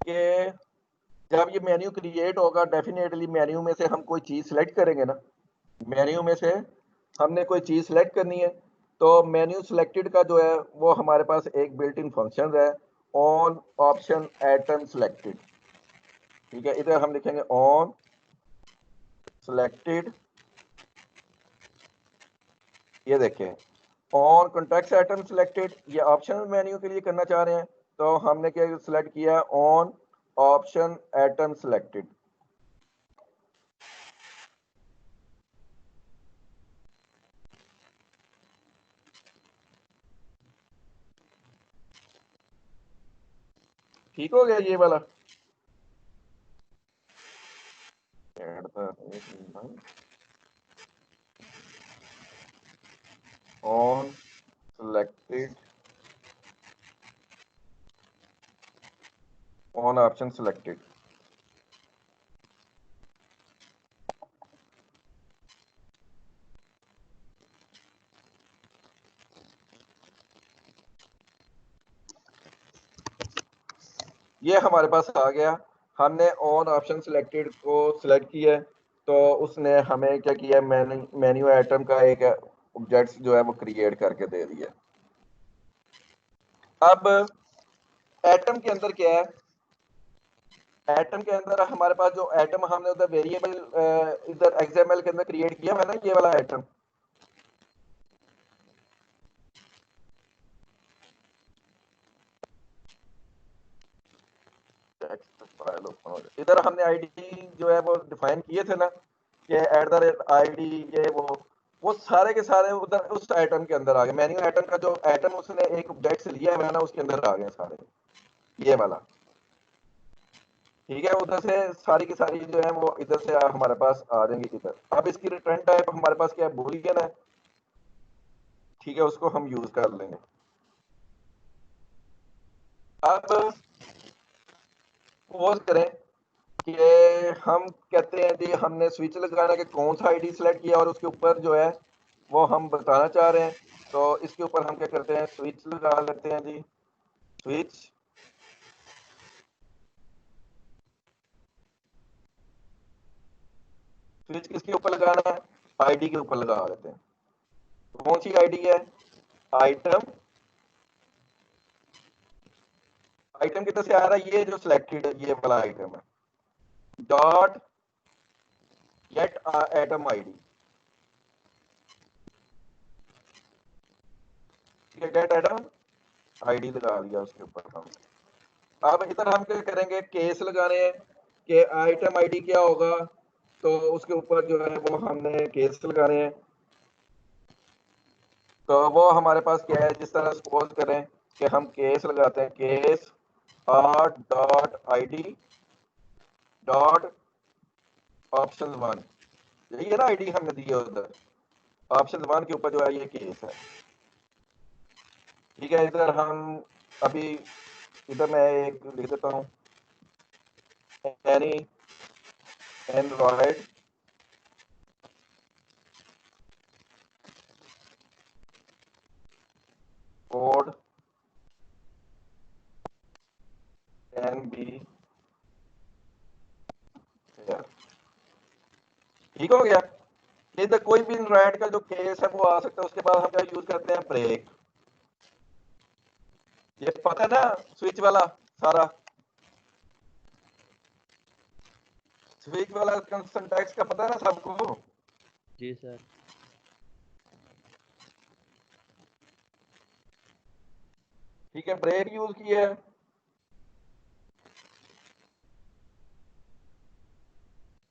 कि जब ये मेन्यू क्रिएट होगा, डेफिनेटली मेन्यू में से हम कोई चीज सेलेक्ट करेंगे ना, मेन्यू में से हमने कोई चीज सेलेक्ट करनी है, तो मेन्यू सिलेक्टेड का जो है वो हमारे पास एक बिल्ट इन फंक्शन है, ऑन ऑप्शन आइटम सिलेक्टेड। ठीक है, इधर हम लिखेंगे ऑन सिलेक्टेड, ये देखें ऑन कॉन्टेक्स्ट आइटम सिलेक्टेड, ये ऑप्शन मेन्यू के लिए करना चाह रहे हैं, तो हमने क्या सिलेक्ट किया, ऑन ऑप्शन आइटम सिलेक्टेड। ठीक हो गया ये वाला। On selected, on option selected. ये हमारे पास आ गया, हमने ऑन ऑप्शन सिलेक्टेड को सिलेक्ट किया, तो उसने हमें क्या किया, मेन्यू आइटम का एक ऑब्जेक्ट जो है वो क्रिएट करके दे दिया। अब आइटम के अंदर क्या है, आइटम के अंदर हमारे पास जो आइटम हमने उधर वेरिएबल इधर XML के अंदर क्रिएट किया है ना, ये वाला आइटम, इधर हमने आईडी जो है वो डिफाइन किए थे ना, कि @ID, ये वो सारे के सारे उधर उस आइटम के अंदर आ गए। मेन्यू आइटम का जो आइटम उसने एक ऑब्जेक्ट से लिया है ना, उसके अंदर आ गए सारे, ये वाला। ठीक है, उधर से सारी की सारी जो है वो इधर से हमारे पास आ जाएंगी इधर। अब इसकी रिटर्न टाइप हमारे पास क्या है, बूलियन है। ठीक है, उसको हम यूज कर लेंगे। अब सपोज करें कि हम कहते हैं जी हमने स्विच लगाना कि कौन सा आईडी सेलेक्ट किया और उसके ऊपर जो है वो हम बताना चाह रहे हैं। तो इसके ऊपर हम क्या करते हैं, स्विच लगा लेते हैं जी। स्विच स्विच किसके ऊपर लगाना है, आईडी के ऊपर लगा लेते हैं। कौन सी आईडी है, आइटम। आइटम किधर से आ रहा है, ये जो सिलेक्टेड ये वाला आइटम है, dot gate item ID. Gate item ID लगा लिया उसके ऊपर हम। अब इधर हम क्या करेंगे, केस लगाने हैं कि आइटम आईडी क्या होगा, तो उसके ऊपर जो है वो हमने केस लगाने हैं। तो वो हमारे पास क्या है, जिस तरह सपोज करें कि हम केस लगाते हैं, case R dot ID dot option 1, यही है ना आईडी हमने दी है उधर। ऑप्शन 1 के ऊपर जो है ये केस है, ठीक है। इधर हम अभी इधर मैं एक लिख देता हूँ, any Android code can be here. ठीक हो गया। इधर कोई भी एंड्रॉयड का जो केस है वो आ सकता है। उसके बाद हम क्या यूज करते हैं, ब्रेक। ये पता है ना स्विच वाला सारा, स्विच वाला सिंटैक्स का पता है ना सबको। जी सर। ठीक है, ब्रेक यूज किया है।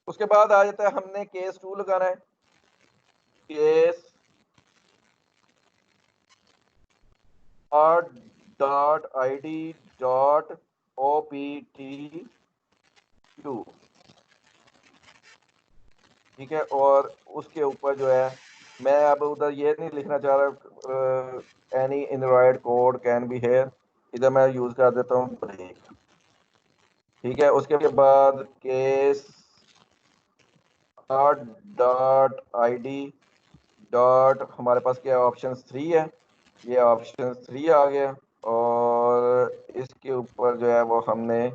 उसके बाद आ जाता है हमने केस 2 लगाना है, case R dot ID dot OPT 2, ठीक है। और उसके ऊपर जो है मैं अब उधर ये नहीं लिखना चाह रहा any Android code can be here, इधर मैं यूज कर देता हूँ ब्रेक, ठीक है। उसके बाद case R dot ID dot हमारे पास क्या ऑप्शन 3 है, ये ऑप्शन 3 आ गया। और इसके ऊपर जो है वो हमने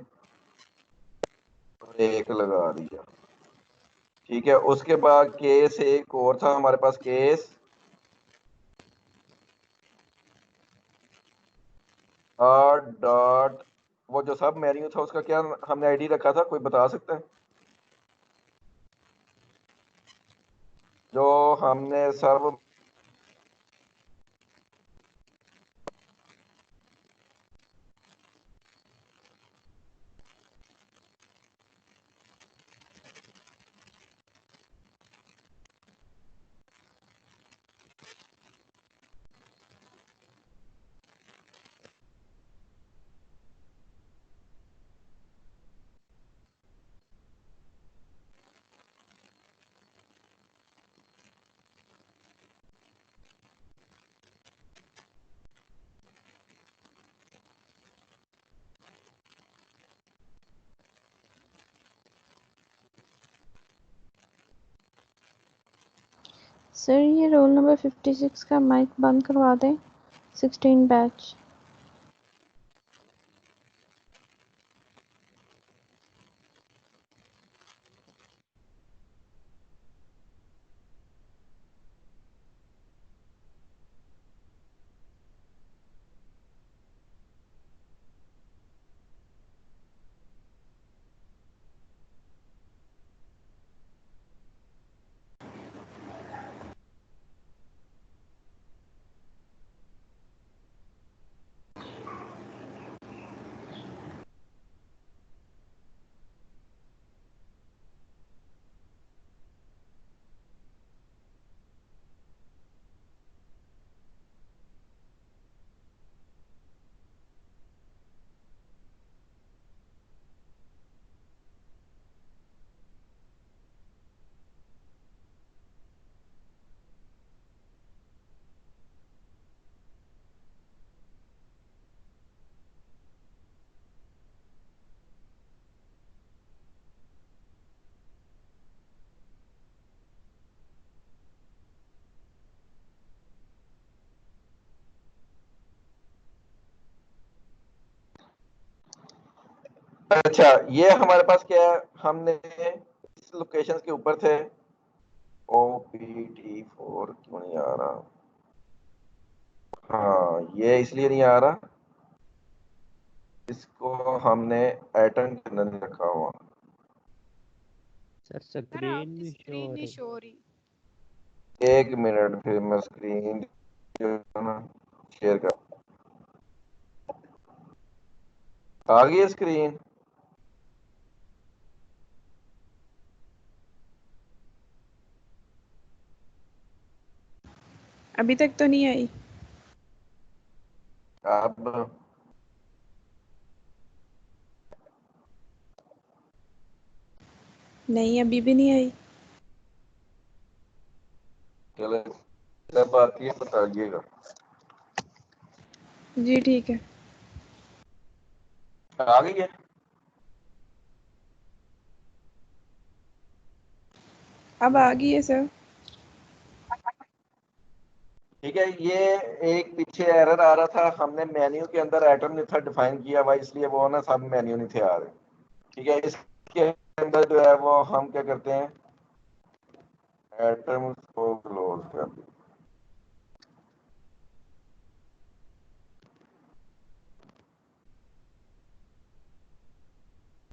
ब्रेक लगा दिया, ठीक है। उसके बाद केस एक और था हमारे पास, केस आर डॉट वो जो सब मेन्यू था उसका क्या हमने आईडी रखा था, कोई बता सकता है, जो हमने सर्व सर ये रोल नंबर 56 का माइक बंद करवा दें, 16 बैच। अच्छा, ये हमारे पास क्या है, हमने इस लोकेशन के ऊपर थे। OPT4 क्यों नहीं आ रहा? हाँ, ये इसलिए नहीं आ रहा, इसको हमने एटम के अंदर नहीं रखा हुआ। सर स्क्रीन नहीं शो हो रही। हो रही। एक मिनट, फिर मैं स्क्रीन शेयर कर। आ गई स्क्रीन? अभी तक तो नहीं आई। अब नहीं, अभी भी नहीं आई। चलो, जब आती है बताइएगा। जी ठीक है। आ गई है? अब आ गई है सर। ठीक है, ये एक पीछे एरर आ रहा था, हमने मेन्यू के अंदर एटम नहीं था डिफाइन किया हुआ, इसलिए वो ना सब मेन्यू नहीं थे आ रहे। ठीक है, इसके अंदर जो है वो हम क्या करते हैं, एटम को क्लोज कर दें।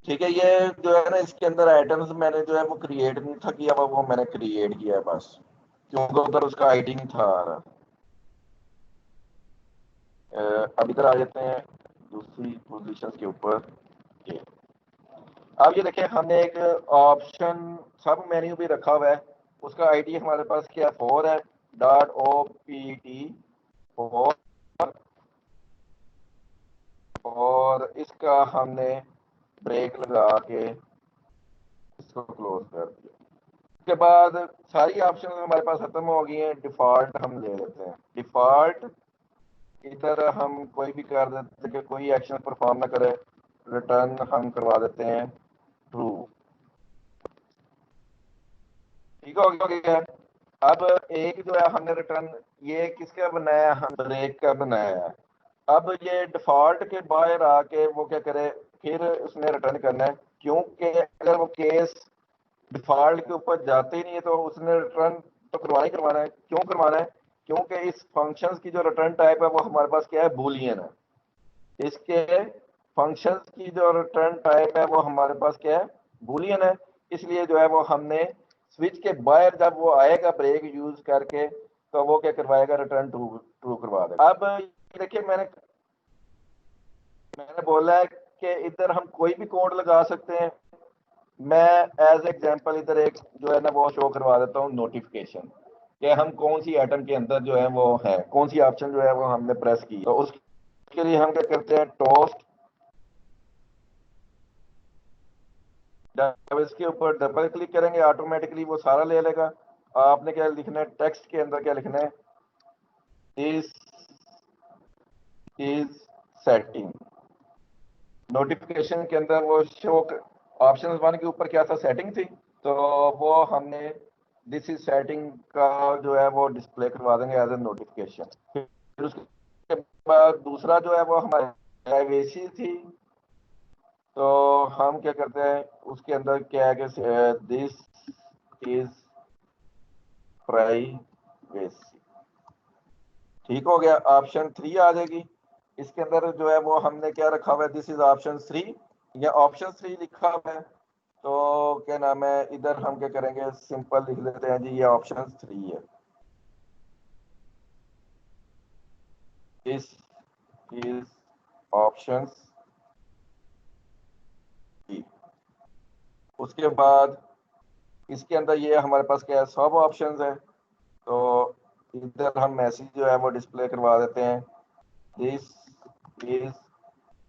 ठीक है, ये जो है ना इसके अंदर आइटम्स मैंने जो है वो क्रिएट नहीं था किया, वो मैंने क्रिएट किया है बस, क्योंकि उधर उसका आईडी नहीं था आ रहा। अब इधर आ जाते हैं दूसरी पोजीशन के ऊपर। ये अब ये देखिए, हमने एक ऑप्शन सब मेन्यू भी रखा हुआ है, उसका आईडी हमारे पास क्या 4 है, .opt4, और इसका हमने ब्रेक लगा के इसको क्लोज कर दिया। उसके बाद सारी ऑप्शन हमारे पास खत्म हो गई हैं, डिफॉल्ट हम ले लेते हैं। डिफॉल्ट इधर हम कोई भी कर देते हैं कि कोई एक्शन परफॉर्म ना करे, रिटर्न हम करवा देते हैं ट्रू। ठीक हो गया। अब एक जो है हमने रिटर्न, ये किसका बनाया, हम ब्रेक का बनाया है। अब ये डिफॉल्ट के बाहर आके वो क्या करे, फिर उसने रिटर्न करना है, क्योंकि अगर वो केस डिफॉल्ट के ऊपर जाते ही नहीं है तो उसने रिटर्न तो करवाना ही करवाना है। क्यों करवाना है? क्योंकि इस फंक्शंस की जो रिटर्न टाइप है वो हमारे पास क्या है, बूलियन है। इसके फंक्शंस की जो रिटर्न टाइप है वो हमारे पास क्या है, बूलियन है। इसलिए जो है वो हमने स्विच के बाहर जब वो आएगा ब्रेक यूज करके, तो वो क्या करवाएगा, रिटर्न ट्रू ट्रू करवा देगा। अब देखिए, मैंने बोला है कि इधर हम कोई भी कोड लगा सकते हैं। मैं एज एग्जांपल इधर एक जो है ना वो शो करवा देता हूँ, नोटिफिकेशन, कि हम कौन सी आइटम के अंदर जो है वो है, कौन सी ऑप्शन जो है वो हमने प्रेस की। तो उसके लिए हम क्या करते हैं, टोस्ट, जब इसके ऊपर डबल क्लिक करेंगे ऑटोमेटिकली वो सारा ले लेगा। आपने क्या लिखना है, टेक्स्ट के अंदर क्या लिखना है, दिस इज सेटिंग। नोटिफिकेशन के अंदर वो शो ऑप्शन 1 के ऊपर क्या था, सेटिंग थी, तो वो हमने दिस इज सेटिंग का जो है वो डिस्प्ले करवा देंगे एज ए नोटिफिकेशन। फिर उसके बाद दूसरा जो है वो हमारी प्राइवेसी थी, तो हम क्या करते हैं, उसके अंदर क्या है कि दिस इज प्राइवेसी। ठीक हो गया, ऑप्शन 3 आ जाएगी। इसके अंदर जो है वो हमने क्या रखा हुआ है, दिस इज ऑप्शन 3, या ऑप्शन 3 लिखा हुआ है, तो क्या नाम है, इधर हम क्या करेंगे, सिंपल लिख लेते हैं जी ये ऑप्शन 3 है। This is option 3। उसके बाद इसके अंदर ये हमारे पास क्या है, सब ऑप्शंस है, तो इधर हम मैसेज जो है वो डिस्प्ले करवा देते हैं, दिस इज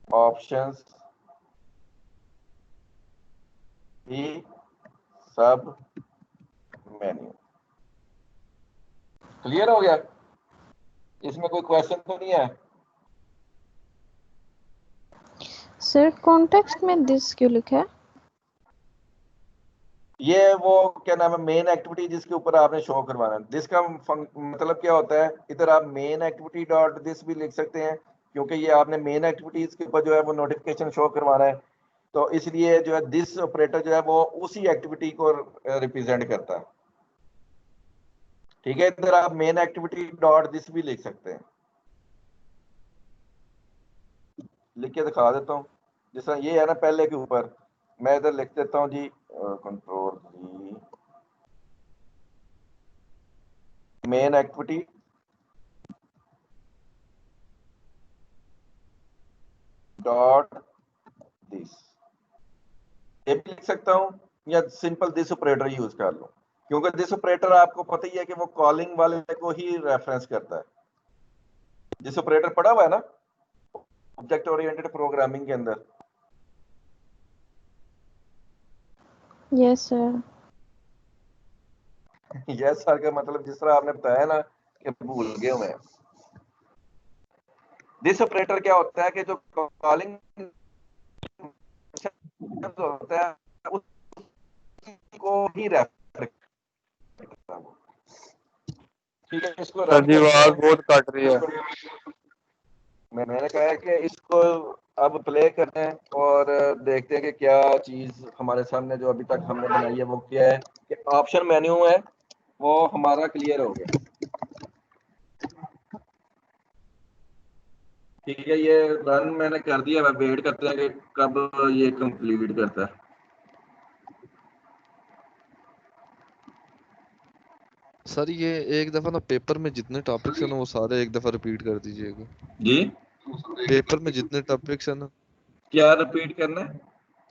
ऑप्शंस ही सब मेन्यू। क्लियर हो गया? इसमें कोई क्वेश्चन तो नहीं है? सर कॉन्टेक्स्ट में दिस क्यों लिखा है? ये वो क्या नाम है, मेन एक्टिविटी जिसके ऊपर आपने शो करवाना है। दिस का मतलब क्या होता है, इधर आप मेन एक्टिविटी डॉट दिस भी लिख सकते हैं, क्योंकि ये आपने मेन एक्टिविटीज के ऊपर जो है वो नोटिफिकेशन शो करवाना है। तो इसलिए जो है दिस ऑपरेटर जो है वो उसी एक्टिविटी को रिप्रेजेंट करता है। ठीक है, इधर आप मेन एक्टिविटी डॉट दिस भी लिख सकते हैं, लिख के दिखा देता हूँ। जिस तरह ये है ना पहले के ऊपर, मैं इधर लिख देता हूँ G control G main activity dot this, ये भी लिख सकता हूँ या सिंपल दिस ऑपरेटर यूज कर लूँ, क्योंकि दिस ऑपरेटर आपको पता ही है कि वो कॉलिंग वाले को ही रेफरेंस करता है। दिस ऑपरेटर पढ़ा हुआ है ना ऑब्जेक्ट ओरिएंटेड प्रोग्रामिंग के अंदर। Yes sir. यस सर का मतलब जिस तरह आपने बताया ना कि भूल गए मैं। दिस ऑपरेटर क्या होता है कि जो कॉलिंग होता है उसको ही रेफर करता है वो। ठीक है, इसको सर रन जी करते आवाज हैं। बहुत कट रही है। मैंने कहा है कि इसको अब प्ले करते हैं और देखते हैं कि क्या चीज हमारे सामने जो अभी तक हमने बनाई है वो क्या है कि ऑप्शन मेन्यू है वो हमारा क्लियर हो गया। ठीक है, ये रन मैंने कर दिया, मैं वेट करते हैं कि कब ये कंप्लीट करता है। सर ये एक दफा ना पेपर में जितने टॉपिक्स हैं ना वो सारे एक दफा रिपीट कर दीजिएगा। जी पेपर में जितने टॉपिक्स हैं ना, क्या रिपीट करना है?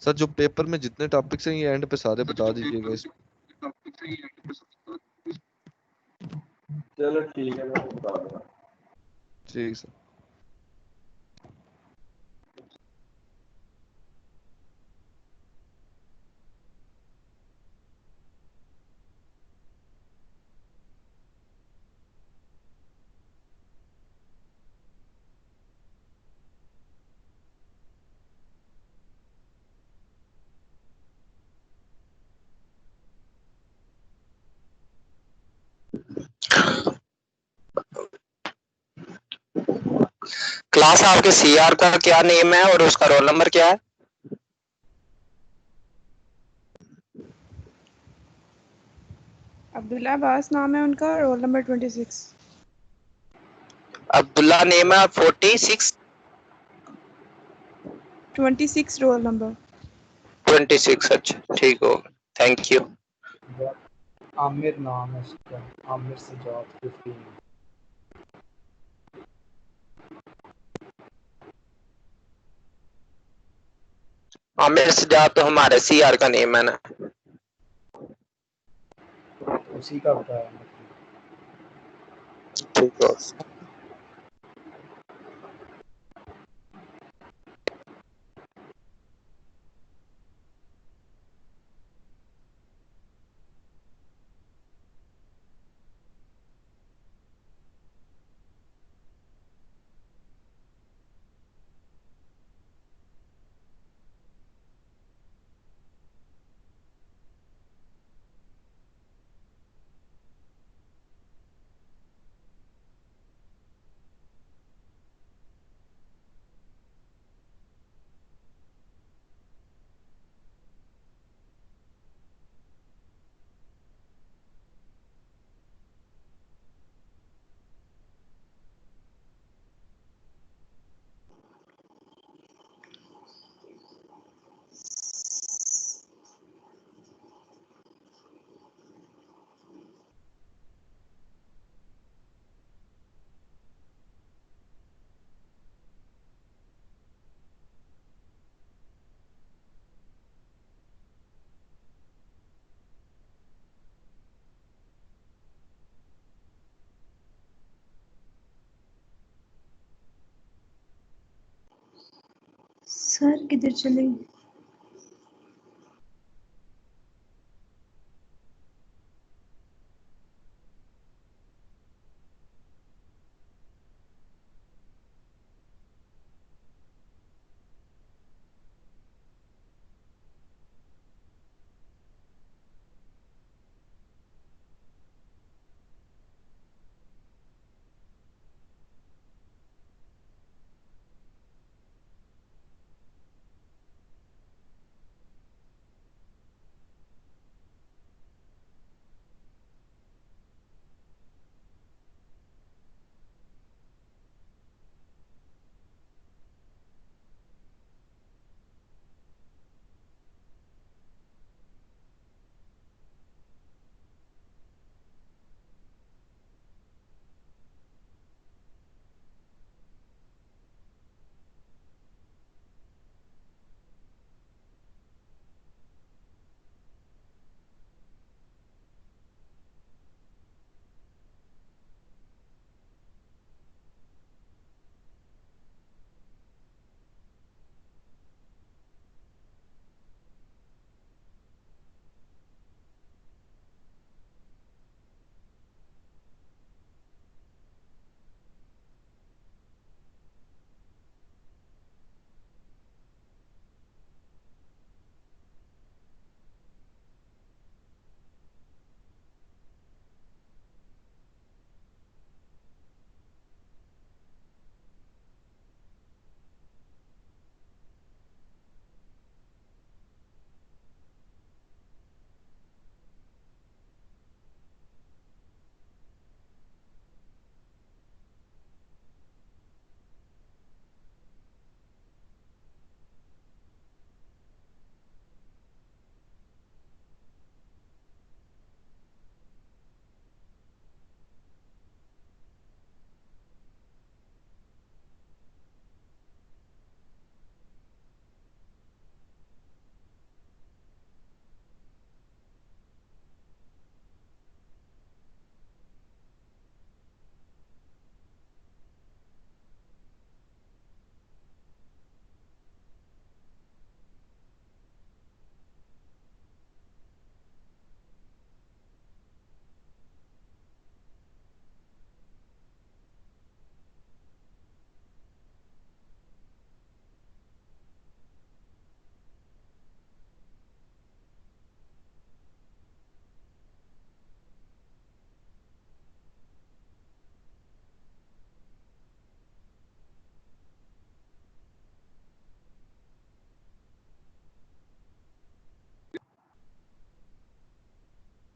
सर जो पेपर में जितने टॉपिक्स हैं ये एंड पे सारे बता दीजिएगा इस। चलो ठीक है, मैं बता दूंगा। ठीक सर। क्लास आपके सीआर का क्या नेम है और उसका रोल नंबर क्या है? अब्दुल्ला अब्बास नाम है उनका, रोल नंबर 26। अब्दुल्ला नेम है 46 26 रोल नंबर। 26। अच्छा ठीक हो, थैंक यू। आमिर नाम है उसका, आमिर सजाद 15। आमिर सजाद तो हमारे सीआर का नेम है ना। उसी का बताया ठीक हो। सर किधर चले?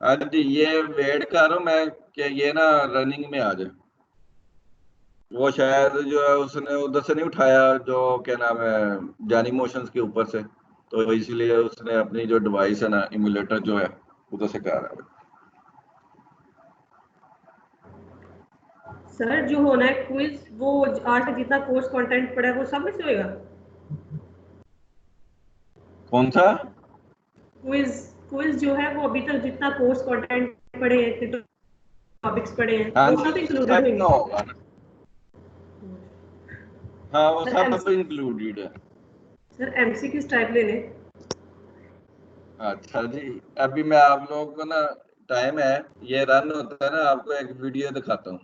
हाँ जी, ये वेट कर रहा हूँ मैं कि ये ना रनिंग में आ जाए। वो शायद जो है उसने उधर से नहीं उठाया, जो क्या नाम है, जानी मोशंस के ऊपर से, तो इसलिए उसने अपनी जो डिवाइस है ना, इमुलेटर जो है, उधर से कर रहा है। सर जो होना है क्विज, वो आज तक जितना कोर्स कंटेंट पड़ा है वो सब में से होएगा? कौन सा क्विज? क्विज जो है वो अभी तक जितना कोर्स कंटेंट पढ़े हैं, टॉपिक्स पढ़े हैं, हाँ वो जी, सब इंक्लूडेड सब होंगे? का होगा ना। हाँ, वो सर सब एमसी इंक्लूडेड है। सर एमसीक्यूज टाइप ले लें? अच्छा जी, अभी मैं आप लोगों को ना, टाइम है, ये रन होता है ना, आपको एक वीडियो दिखाता हूँ।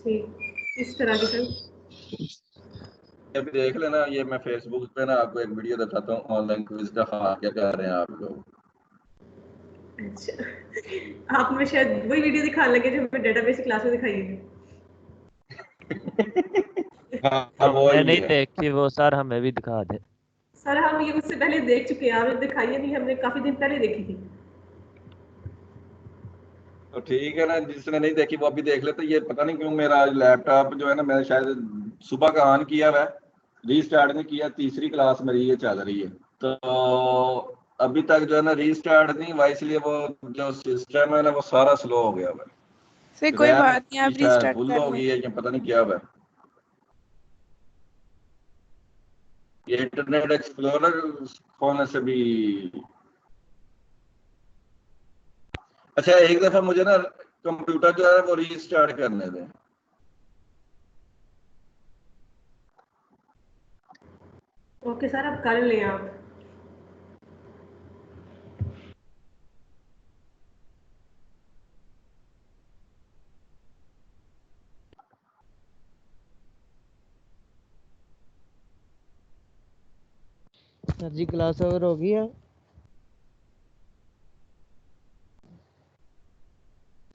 ठीक, इस तरह की सर? अभी देख लेना, ये मैं फेसबुक पे ना आपको एक वीडियो दिखाता हूँ ऑनलाइन क्विज का। हाँ, क्या कर रहे हैं आप लोग? अच्छा, आप मुझे शायद वही वीडियो दिखाने लगे जो हमें डेटाबेस क्लास में दिखाई है। हाँ, वो हमने ही नहीं है। देखी वो सर, हमें भी दिखा दे। सर हम ये उससे पहले देख चुके हैं, आपने दिखाई है नहीं, हमने काफी दिन पहले देखी थी। तो ठीक है ना, जिसने नहीं देखी वो अभी देख ले। तो ये पता नहीं क्यों मेरा लैपटॉप जो है ना, मैंने शायद सुबह का ऑन किया हुआ है, रीस्टार्ट नहीं किया। तीसरी क्लास मेरी ये चल रही है, तो अभी तक जो है ना रीस्टार्ट नहीं हुआ, इसलिए वो जो सिस्टम है ना वो सारा स्लो हो गया हुआ फिर है। कोई रैम बात नहीं, की आप शायद रीस्टार्ट फुल कर हो लें। गई है, या पता नहीं क्या हुआ है। ये इंटरनेट एक्सप्लोरर खोलने से भी। अच्छा, एक दफा मुझे ना कंप्यूटर जो है वो रीस्टार्ट करने दें। ओके सर, अब कर लें आप। सर जी क्लास ओवर हो गई है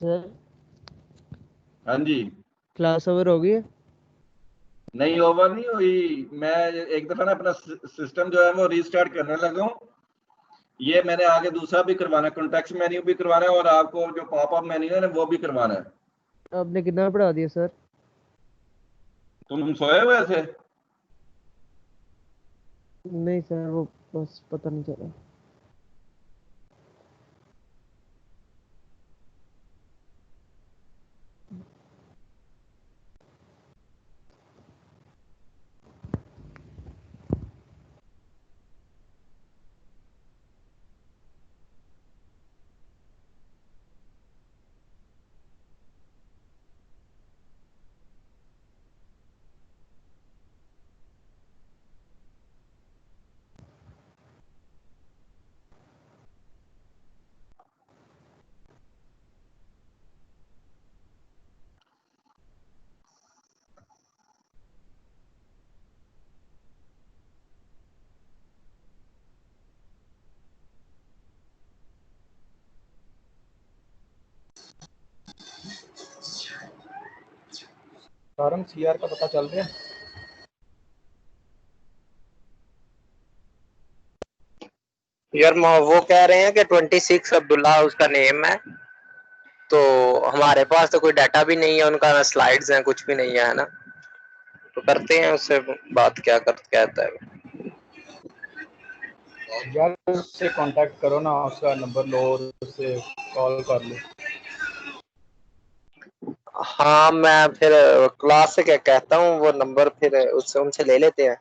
सर? हाँ जी। क्लास ओवर हो गई है? नहीं, ओवर नहीं हुई। मैं एक दफा ना अपना सिस्टम जो है वो रीस्टार्ट करने लगा हूँ। ये मैंने आगे दूसरा भी करवाना है, कॉन्टेक्स्ट मेन्यू भी करवाना है, और आपको जो पॉपअप मेन्यू है ना वो भी करवाना है। आपने कितना पढ़ा दिया सर? तुम सोए हुए थे? नहीं सर, वो बस पता नहीं चला। कारण सीआर का पता चल गया? यार वो कह रहे हैं कि 26 अब्दुल्ला उसका नेम है, तो हमारे पास तो कोई डाटा भी नहीं है उनका, ना स्लाइड्स हैं, कुछ भी नहीं है ना। तो करते हैं उससे बात, क्या कहता है। यार उससे कांटेक्ट करो ना, उसका नंबर लो और उससे कॉल कर लो। हाँ, मैं फिर क्लास से क्या कहता हूँ, वो नंबर फिर उससे उनसे ले लेते हैं।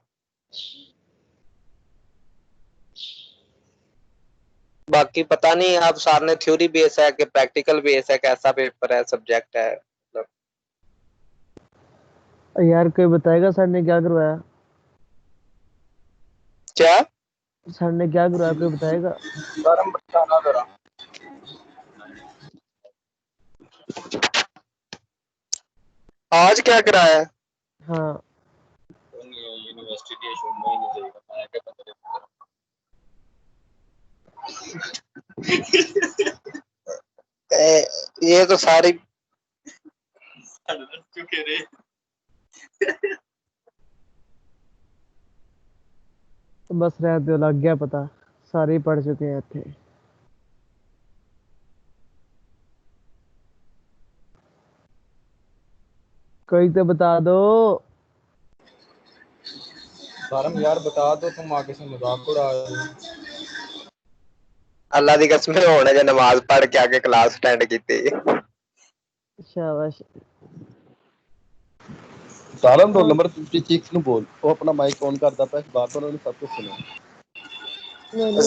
बाकी पता नहीं आप सर ने थ्योरी बेस है कि प्रैक्टिकल बेस है, कैसा पेपर है, सब्जेक्ट है मतलब। यार कोई बताएगा सर ने क्या करवाया? क्या सर ने क्या करवाया, कोई बताएगा? कारण बताना जरा। आज क्या कराया है? हाँ ये तो सारी तो बस रहते हो, लग गया पता, सारे ही पढ़ चुके हैं थे। कोई तो बता दो। सारम यार बता दो, तुम आगे से मजाक उड़ा रहे हो। अल्लाह दी कसम होने जो नमाज पढ़ के आके क्लास अटेंड की। शाबाश। सारम रोल नंबर 56 ਨੂੰ ਬੋਲ, ਉਹ ਆਪਣਾ ਮਾਈਕ ਔਨ ਕਰਦਾ ਪਿਆ, ਬਾਤ ਉਹਨਾਂ ਨੇ सब कुछ सुना।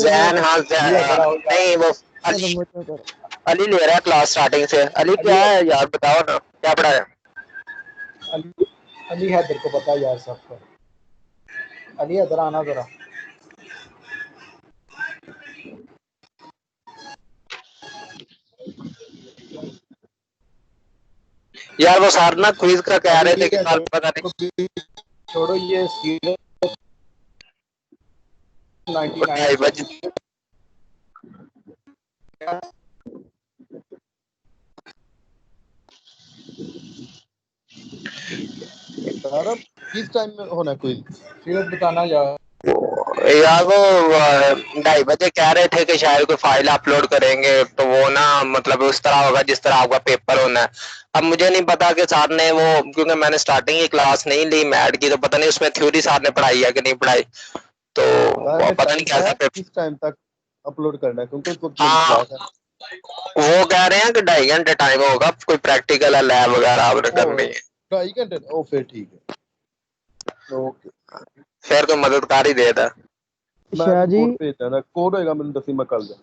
जैन हाँ नहीं वो अली ले रहा है क्लास स्टार्टिंग से। अली क्या है यार बताओ ना, क्या पढ़ाया? अली हैदर को पता यार सबका। अली हैदर आना जरा। यार वो सार ना क्विज का कह रहे थे कि कल पता नहीं छोड़ो ये सीरियस 99 बज सारम किस टाइम में होना क्विज? सीरियस बताना यार। यार वो 2:30 बजे कह रहे थे कि शायद कोई फाइल अपलोड करेंगे, तो वो ना मतलब उस तरह होगा जिस तरह आपका पेपर होना है। अब मुझे नहीं पता कि सर ने वो, क्योंकि मैंने स्टार्टिंग की क्लास नहीं ली मैड की, तो पता नहीं उसमें थ्योरी सर ने पढ़ाई है कि नहीं पढ़ाई, तो पता नहीं कैसा पेपर किस टाइम तक अपलोड करना है, क्योंकि तो हाँ क्लास है। वो कह रहे हैं कि 2.5 घंटे टाइम होगा, कोई प्रैक्टिकल है लैब वगैरह आपने करनी है। 2.5 घंटे ओ फिर ठीक है, ओके फिर तो मददगार ही दे दा। शाह जी कोड भेज देना, कोड होएगा मैंने दसी मैं कल जा।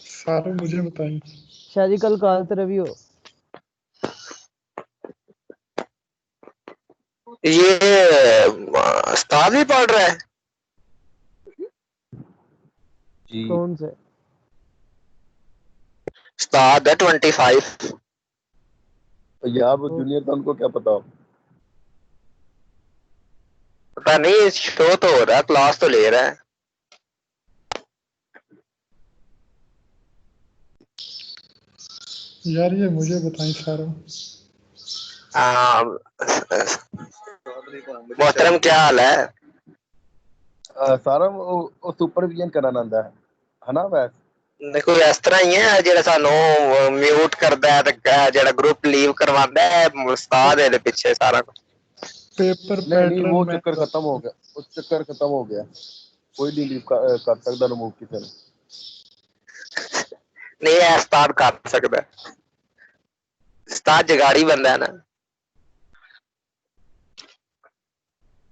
सारे मुझे बताइए। शाह जी कल काल तरह भी हो। ये उस्ताद भी पढ़ रहा है जी। कौन से उस्ताद है 25। यार वो जूनियर था, उनको क्या पता। पता नहीं, शो तो हो रहा है, क्लास तो ले रहा है। यार ये मुझे बताएं सारा। मोहतरम क्या हाल है? सारा वो सुपरविजन करना आंदा है ना वैस। देखो इस तरह ही है जेड़ा सानू म्यूट करदा है ते जेड़ा ग्रुप लीव करवांदा है, उस्ताद है दे पीछे सारा पेपर नहीं वो पैटर्न चक्कर खत्म हो गया, वो चक्कर खत्म हो गया, कोई नहीं लीव कर सकता रिमूव किसी ने। नहीं है उस्ताद कर सकदा है, उस्ताद जगाड़ी बंदा है ना।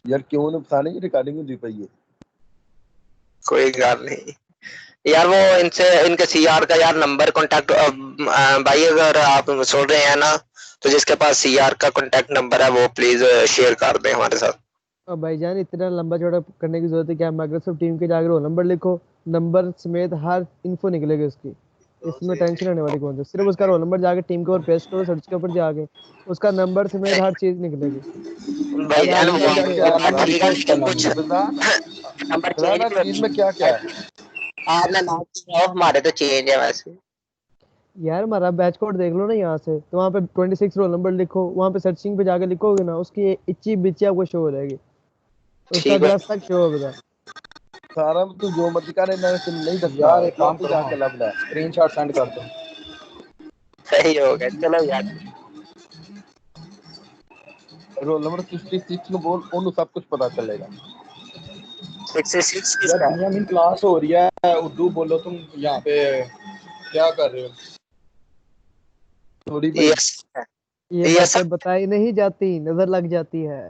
यार क्यों ने बताने की रिकॉर्डिंग होती पई है। कोई गल नहीं यार, वो इनसे इनके सीआर का यार नंबर कांटेक्ट भाई अगर आप सुन रहे हैं ना, तो जिसके पास सीआर का कांटेक्ट नंबर है वो प्लीज शेयर कर दें हमारे साथ। अब भाईजान इतना लंबा चौड़ा करने की जरूरत है क्या? माइक्रोसॉफ्ट टीम के जाकर रोल नंबर लिखो, नंबर समेत हर इन्फो निकलेगी उसकी, इसमें टेंशन होने वाली कौन सी? सिर्फ उसका रोल नंबर जाके टीम के ऊपर पेस्ट करो, सर्च के ऊपर जाके उसका नंबर समेत हर चीज निकलेगी। भाईजान वो ठीक है कुछ नंबर चीज में क्या क्या है आपने नाम सुनाओ, हमारे तो चेंज है वैसे। यार हमारा बैच कोड देख लो ना यहाँ से, तो वहाँ पे 26 रोल नंबर लिखो, वहाँ पे सर्चिंग पे जाके लिखोगे ना, उसकी इच्ची बिच्ची आपको शो हो जाएगी, उसका ग्लास तक शो होगा। सारा तू जो मर्जी कर, नहीं दस यार एक काम तू करो, जाके लब ले, स्क्रीनशॉट सेंड कर दो। सही हो गया, चलो यार। रोल नंबर 66 ਨੂੰ बोल, ਉਹਨੂੰ सब कुछ पता चलेगा। 66 यार दुनिया में क्लास हो रही है, उर्दू बोलो तुम यहाँ पे क्या कर रहे हो? थोड़ी ये बातें बताई नहीं जाती, नजर लग जाती है।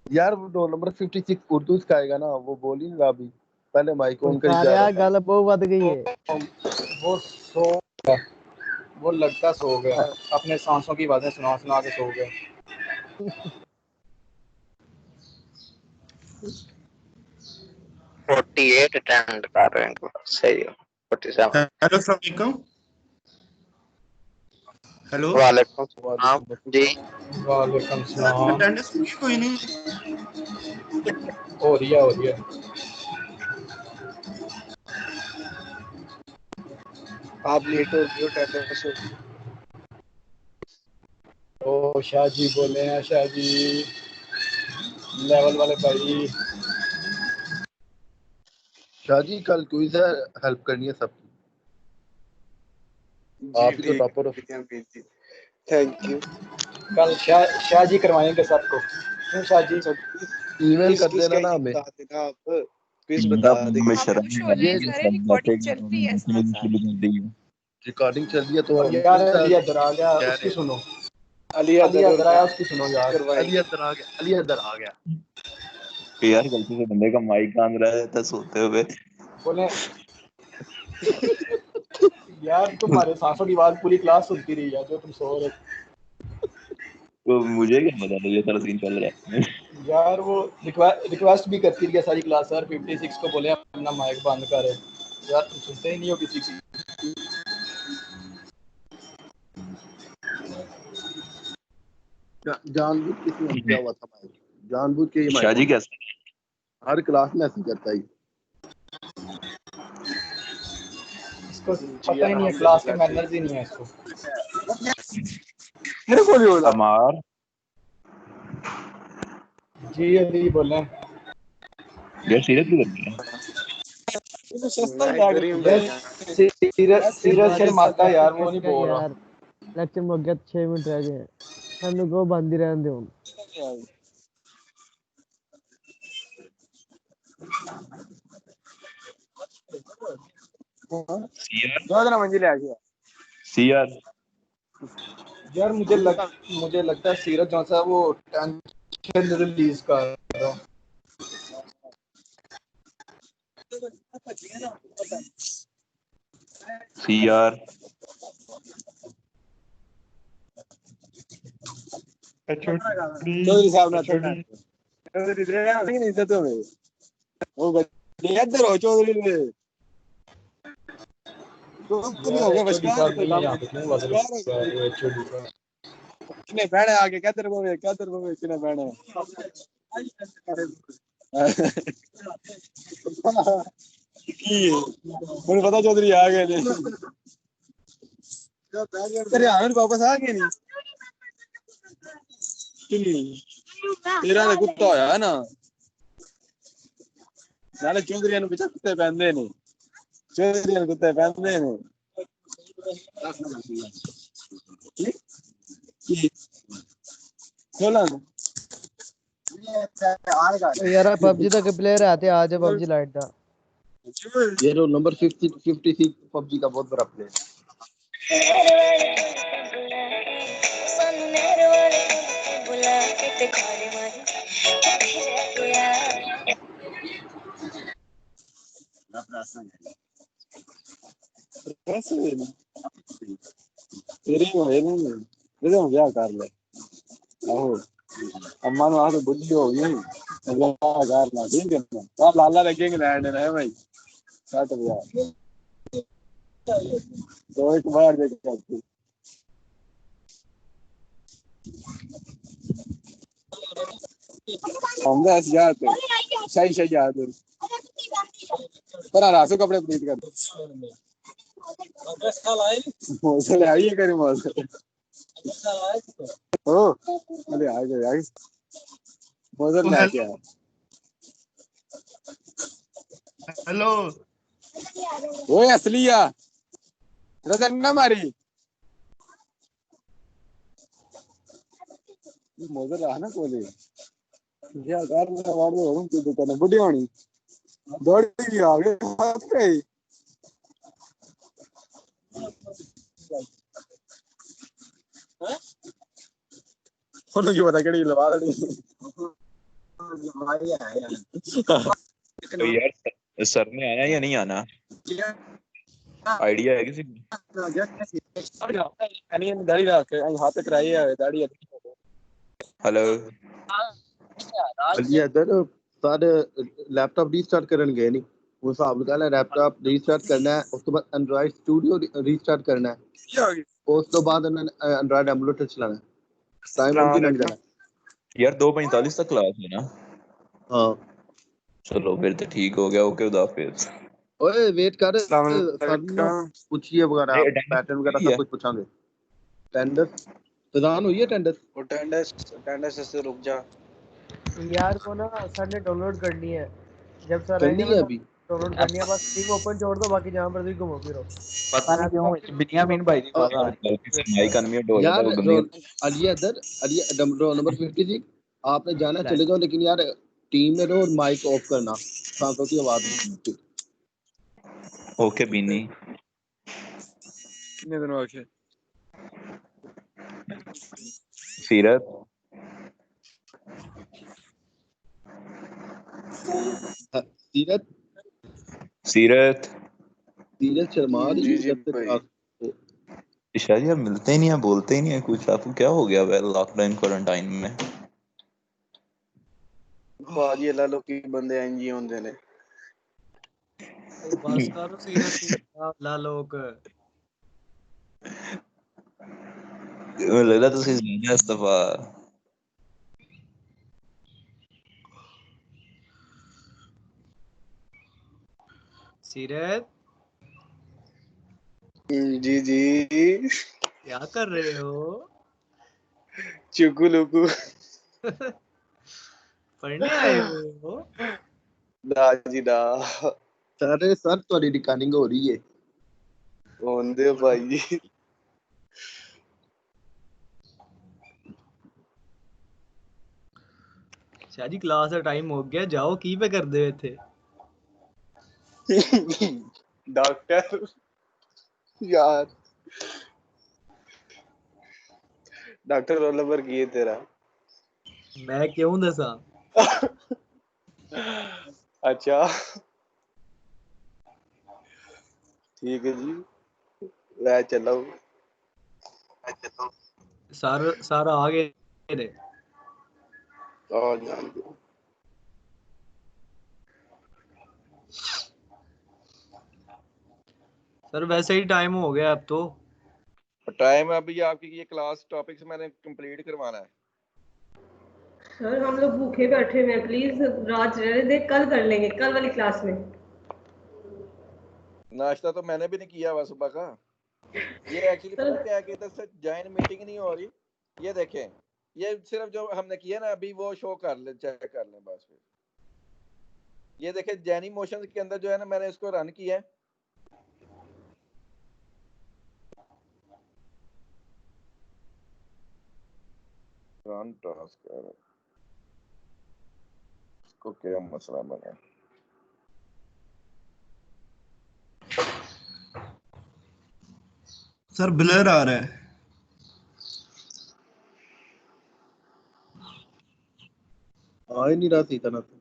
यार वो रोल नंबर 56 उर्दू सिखाएगा ना, वो बोल ही नहीं रहा अभी, पहले माइक ऑन करी जा यार रहा गल बहुत बढ़ गई है। वो सो गया, वो लगता सो गया, अपने सांसों की आवाजें सुना सुना के सो गया। अटेंड कर रहे हैं, सही है। 47 हेलो अस्सलाम वालेकुम। हेलो वालेकुम सलाम जी। वालेकुम सलाम। अटेंडेंस कोई नहीं हो रही है आप लेट हो गए अटेंडेंस। ओ शाह जी बोले हैं, शाह जी लेवल वाले भाई। शाह जी कल क्विज है, हेल्प करनी है सबकी, आप ही तो टॉपर हो। Thank you. कल शाह जी करवाएंगे सबको। क्यों शाह जी? ईमेल कर देना ना हमें। क्विज बता देंगे। में शर्म ये रिकॉर्डिंग चल रही है साथ साथ। रिकॉर्डिंग चल रही है तो हम यार अली अदर आ गया, उसकी सुनो। अली अदर आया, उसकी सुनो यार। अली अदर आ गया, अली अदर आ गया। यार गलती से बंदे का माइक कान रहा है था सोते हुए। बोले यार तुम्हारे सांसों की आवाज पूरी क्लास सुनती रही है जो तुम सो रहे। तो मुझे क्या पता था ये सारा सीन चल रहा है। यार वो रिक्वेस्ट भी करती रही है सारी क्लास सर 56 को बोले अपना माइक बंद करे। यार तुम सुनते ही नहीं हो किसी की। जानबूझ के इसमें किया हुआ था माइक, जानबूझ के ही शाह जी कैसे हर क्लास में ऐसे करता ही। इसको पता ही नहीं है, क्लास के मैनर्स ही नहीं है इसको। मेरे को भी बोला अमार जी अली बोले यार सीरियस भी करनी है। सीरियस शर्माता यार, वो नहीं बोल रहा। लेक्चर में हो गया 6 मिनट रह गए, हम को बंद ही रहने दो। मंजिल आ गया सीआर यार मुझे लगता है सीरत जो सा वो टेंशन रिलीज कर रहा है। सीआर चौधरी साहब ना चौधरी दे यार नहीं देते तो मैं वो गड्डी इधर हो चौधरी ने तो हो गया बस कितने बहने आगे किधर बोले कितने बहने मुझे पता चौधरी आ गए थे तेरे आने वापस आ गए नहीं तेरा तो कुत्ता होया है ना नाले चौधरी ने पीछे कुत्ते पहनते नहीं चौधरी ने कुत्ते पहनते नहीं खोला यार पबजी तक प्लेयर आते आज पबजी लाइट दा ये रो नंबर 56 पबजी का बहुत बड़ा प्लेयर तेरी है नहीं तेरे हो गया कर ले आहो अम्मा ने वहां से बुद्धि हो गई अल्लाह करना ठीक है ना आप लाला रखेंगे लैंड है भाई 60,000 तो एक बार देख हम बस जाते सही जाते पर रासू कपड़े प्लीट कर मौसम आई है करे मौसम ओ अरे आ गए मौसम ना क्या हेलो ओए असलिया रतन ना मारी मौसम रहा ना कोले क्या कार में वाड़ दो हम की दुकान बुढ़ी होनी दौड़ी आगे हाथ पे फोटो की पता कड़ी लगा दी तो यार सर ने आना या नहीं आना आइडिया है किसी को दाढ़ी रख के हाथ पे कराई है दाढ़ी हेलो अली इधर सारे लैपटॉप रीस्टार्ट करन गए नहीं वो हिसाब लगा ले लैपटॉप रीस्टार्ट करना है उसके बाद एंड्रॉइड स्टूडियो रीस्टार्ट करना है उस तो बाद एंड्रॉइड एमुलेटर चलाना है टाइम उनकी लग जाना यार 2:45 तक क्लास है ना हां चलो फिर तो ठीक हो गया ओके खुदा हाफिज ओए वेट कर पूछिए वगैरह पैटर्न वगैरह सब कुछ पूछांगे टेंडर प्रदान हुई है टेंडर और टेंडर से रुक जा यार को ना सर ने डाउनलोड करनी है जब सर करनी है अभी डाउनलोड करनी है, बस टीम ओपन छोड़ दो, बाकी जहां पर भी घूमो फिरो। पता नहीं क्यों बिनियामीन भाई की आवाज आ रही गलती से माइक अनम्यूट हो यार जाता है वो गंदी अली इधर, अली रोल नंबर 56 आपने जाना है, चले जाओ, लेकिन यार टीम में रहो और माइक ऑफ करना, सांसों की आवाज नहीं। ओके बिनी कितने दिन बाद से सीरत सीरत सीरत सीरत शर्मा रही जी है जब तक आप शायद यार मिलते ही नहीं है, बोलते ही नहीं है कुछ। आपको क्या हो गया वह लॉकडाउन क्वारंटाइन में? भाजी अल्लाह लोग की बंदे एनजी होंदे ने। बस करो सीरियसली ला लोग मुझे लग रहा ਤੁਸੀਂ ज्यादा इस्तीफा सीरत जी जी क्या कर रहे हो? चुकू लुकू पढ़ने आए हो? ना जी ना सर तुम्हारी रिकॉर्डिंग हो रही है होंदे भाई। शादी क्लास का टाइम हो गया, जाओ की पे कर दे थे। डॉक्टर यार डॉक्टर रोल नंबर की है तेरा? मैं क्यों दसा? अच्छा ठीक है जी, मैं चला हूँ। सारा आ गए रे। और जान दो सर वैसे ही टाइम हो गया अब तो। टाइम अभी आपकी ये क्लास टॉपिक्स मैंने कंप्लीट करवाना है। सर हम लोग भूखे बैठे हुए हैं, प्लीज रात रहने दे, कल कर लेंगे, कल वाली क्लास में। नाश्ता तो मैंने भी नहीं किया हुआ सुबह का। ये एक्चुअली पता क्या है कि इधर से जॉइन मीटिंग नहीं हो रही। ये देखें, ये सिर्फ जो हमने किया ना अभी वो शो कर ले, चेक कर लें बस। फिर ये देखें जैनी मोशन के अंदर जो है ना मैंने इसको रन किया है। रन टास्क है, इसको क्या मसला बना? सर ब्लर आ रहा है। आ ही नहीं रहा थी इतना तो।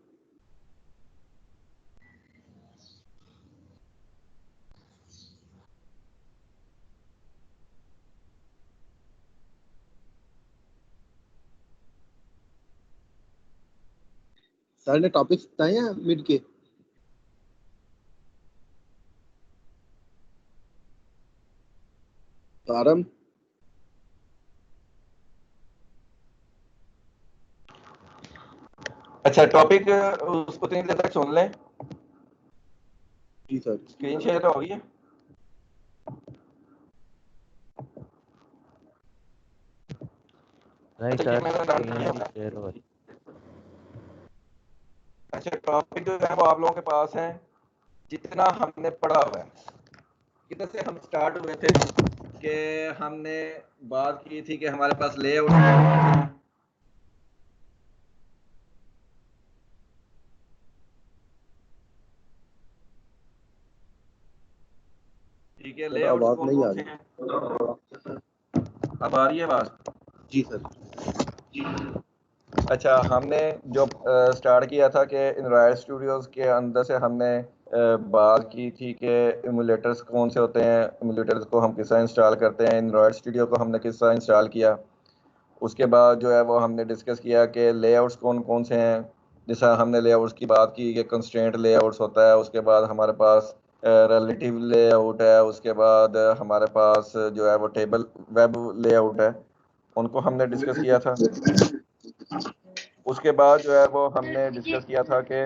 सर ने टॉपिक्स बताए हैं मिड के? तारम अच्छा टॉपिक उसको 3 देर तक सुन लें। जी सर। स्क्रीन शेयर हो गई है? नहीं अच्छा, ये सर मैंने रन किया स्क्रीन है। शेयर हो रही। अच्छा टॉपिक जो है वो आप लोगों के पास है, जितना हमने पढ़ा हुआ है। किधर से हम स्टार्ट हुए थे कि हमने बात की थी कि हमारे पास लेआउट, ठीक है, लेआउट आवाज कौन नहीं आ कौन से हैं? अब आ रही है आवाज? जी सर। अच्छा हमने जो स्टार्ट किया था कि एंड्रॉयड स्टूडियोज के अंदर से हमने बात की थी कि एमुलेटर्स कौन से होते हैं, एमुलेटर्स को हम किस तरह इंस्टॉल करते हैं, एंड्रॉयड स्टूडियो को हमने किस तरह इंस्टॉल किया। उसके बाद जो है वो हमने डिस्कस किया कि लेआउट्स कौन कौन से हैं। जैसा हमने लेआउट्स की बात की कि कंस्ट्रेंट लेआउट्स होता है, उसके बाद हमारे पास रिलेटिव लेआउट है, उसके बाद हमारे पास जो है वो टेबल वेब लेआउट है, उनको हमने डिस्कस किया था। उसके बाद जो है वो हमने डिस्कस किया था कि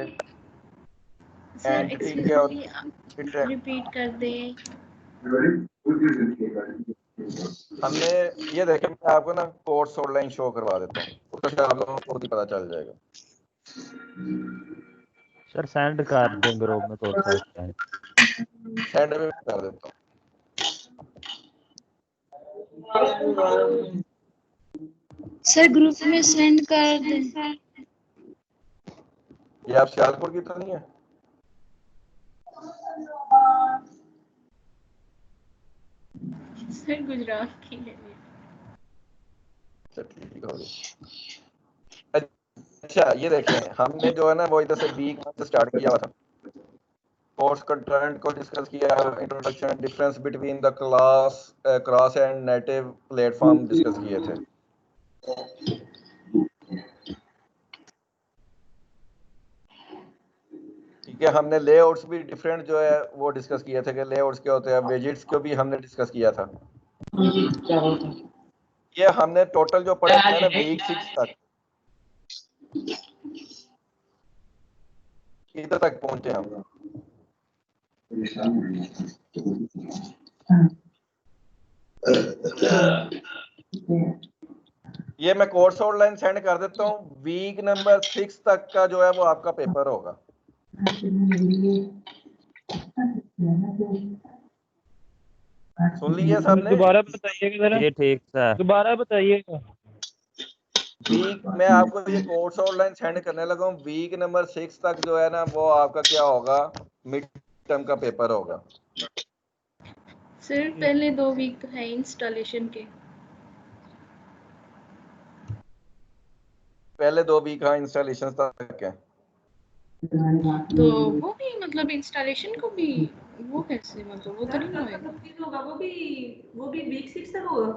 सर एंटिटी क्या एक्सक्यूज मी, रिपीट कर दे। हमने ये देखे, मैं आपको ना कोर्स ऑनलाइन शो करवा देता हूँ, उसका शायद आप लोगों को खुद ही पता चल जाएगा। सर सेंड कर दें ग्रुप में तो अच्छा है। सेंड में कर देता हूँ। सर ग्रुप में सेंड कर दें। ये आप सियालकोट की तो नहीं है? सर गुजरात की है। ठीक हो गया। अच्छा ये देखें, हमने जो है ना वो इधर से वीक से स्टार्ट किया हुआ था। कोर्स कंटेंट को डिस्कस किया, introduction, difference between the class and native platform discuss किए थे। ठीक है, हमने लेआउट्स भी डिफरेंट जो है वो डिस्कस किए थे कि लेआउट्स क्या होते हैं, विजेट्स को भी हमने डिस्कस किया था। ये हमने टोटल जो पढ़ा है ना वीक 6 तक, इधर तक पहुंचे हम। ये मैं कोर्स ऑनलाइन सेंड कर देता हूँ। वीक नंबर 6 तक का जो है वो आपका पेपर होगा। सुन लिया सबने? दोबारा बताइएगा जरा। ये ठीक है, दोबारा बताइएगा। वीक मैं आपको ये कोर्स ऑनलाइन सेंड करने लगा हूँ। वीक नंबर 6 तक जो है ना वो आपका क्या होगा, मिड टर्म का पेपर होगा। सर पहले 2 वीक तो है इंस्टॉलेशन के। पहले 2 वीक हाँ इंस्टॉलेशन तक है। तो वो भी मतलब इंस्टॉलेशन को भी वो कैसे, मतलब वो तो नहीं होएगा? होगा वो भी वीक 6 तक होगा।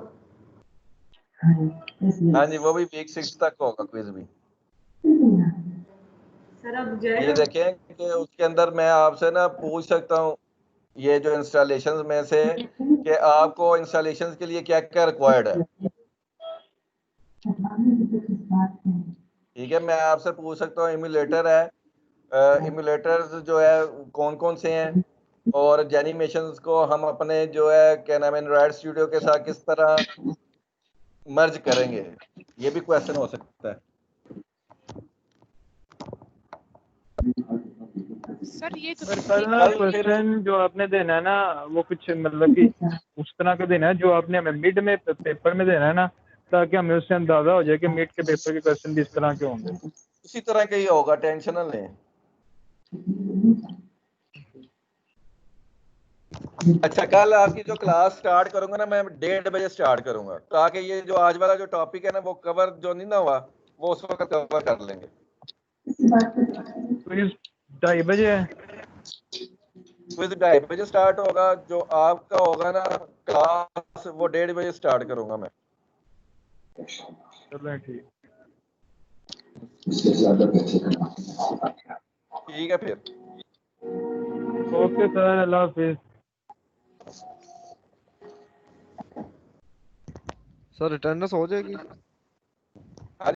हाँ जी, वो भी वीक 6 तक होगा क्विज भी। सर अब ये देखें कि उसके अंदर मैं आपसे ना पूछ सकता हूँ ये जो इंस्टॉलेशंस में से कि आपको इंस्टॉलेशंस के लिए क्या क्या रिक्वायर्ड है। ठीक है, मैं आपसे पूछ सकता हूँ इम्यूलेटर है, इम्यूलेटर्स जो है कौन कौन से हैं, और जेनिमेशंस को हम अपने जो है क्या नाम है एंड्रॉयड स्टूडियो के साथ किस तरह मर्ज करेंगे, ये भी क्वेश्चन हो सकता है। सर ये तो सर ना क्वेश्चन जो आपने देना है ना वो कुछ मतलब कि उस तरह का देना है जो आपने हमें मिड में पेपर में देना है ना, ताकि हमें उससे अंदाजा हो जाए कि मिड के पेपर के क्वेश्चन भी इस तरह के होंगे। उसी तरह का ही होगा, टेंशन ना लें। अच्छा, कल आपकी जो क्लास स्टार्ट करूंगा ना मैं 1:30 बजे स्टार्ट करूंगा, ताकि ये जो आज वाला जो टॉपिक है ना वो कवर जो नहीं ना हुआ वो उस वक्त कवर कर लेंगे। क्विज 2:30 बजे है। क्विज 2:30 बजे स्टार्ट होगा। जो आपका होगा ना क्लास वो 1:30 बजे स्टार्ट करूंगा मैं। चलो ठीक। ठीक है फिर। ओके सर, अल्लाह हाफिज। सर अटेंडेंस हो जाएगी?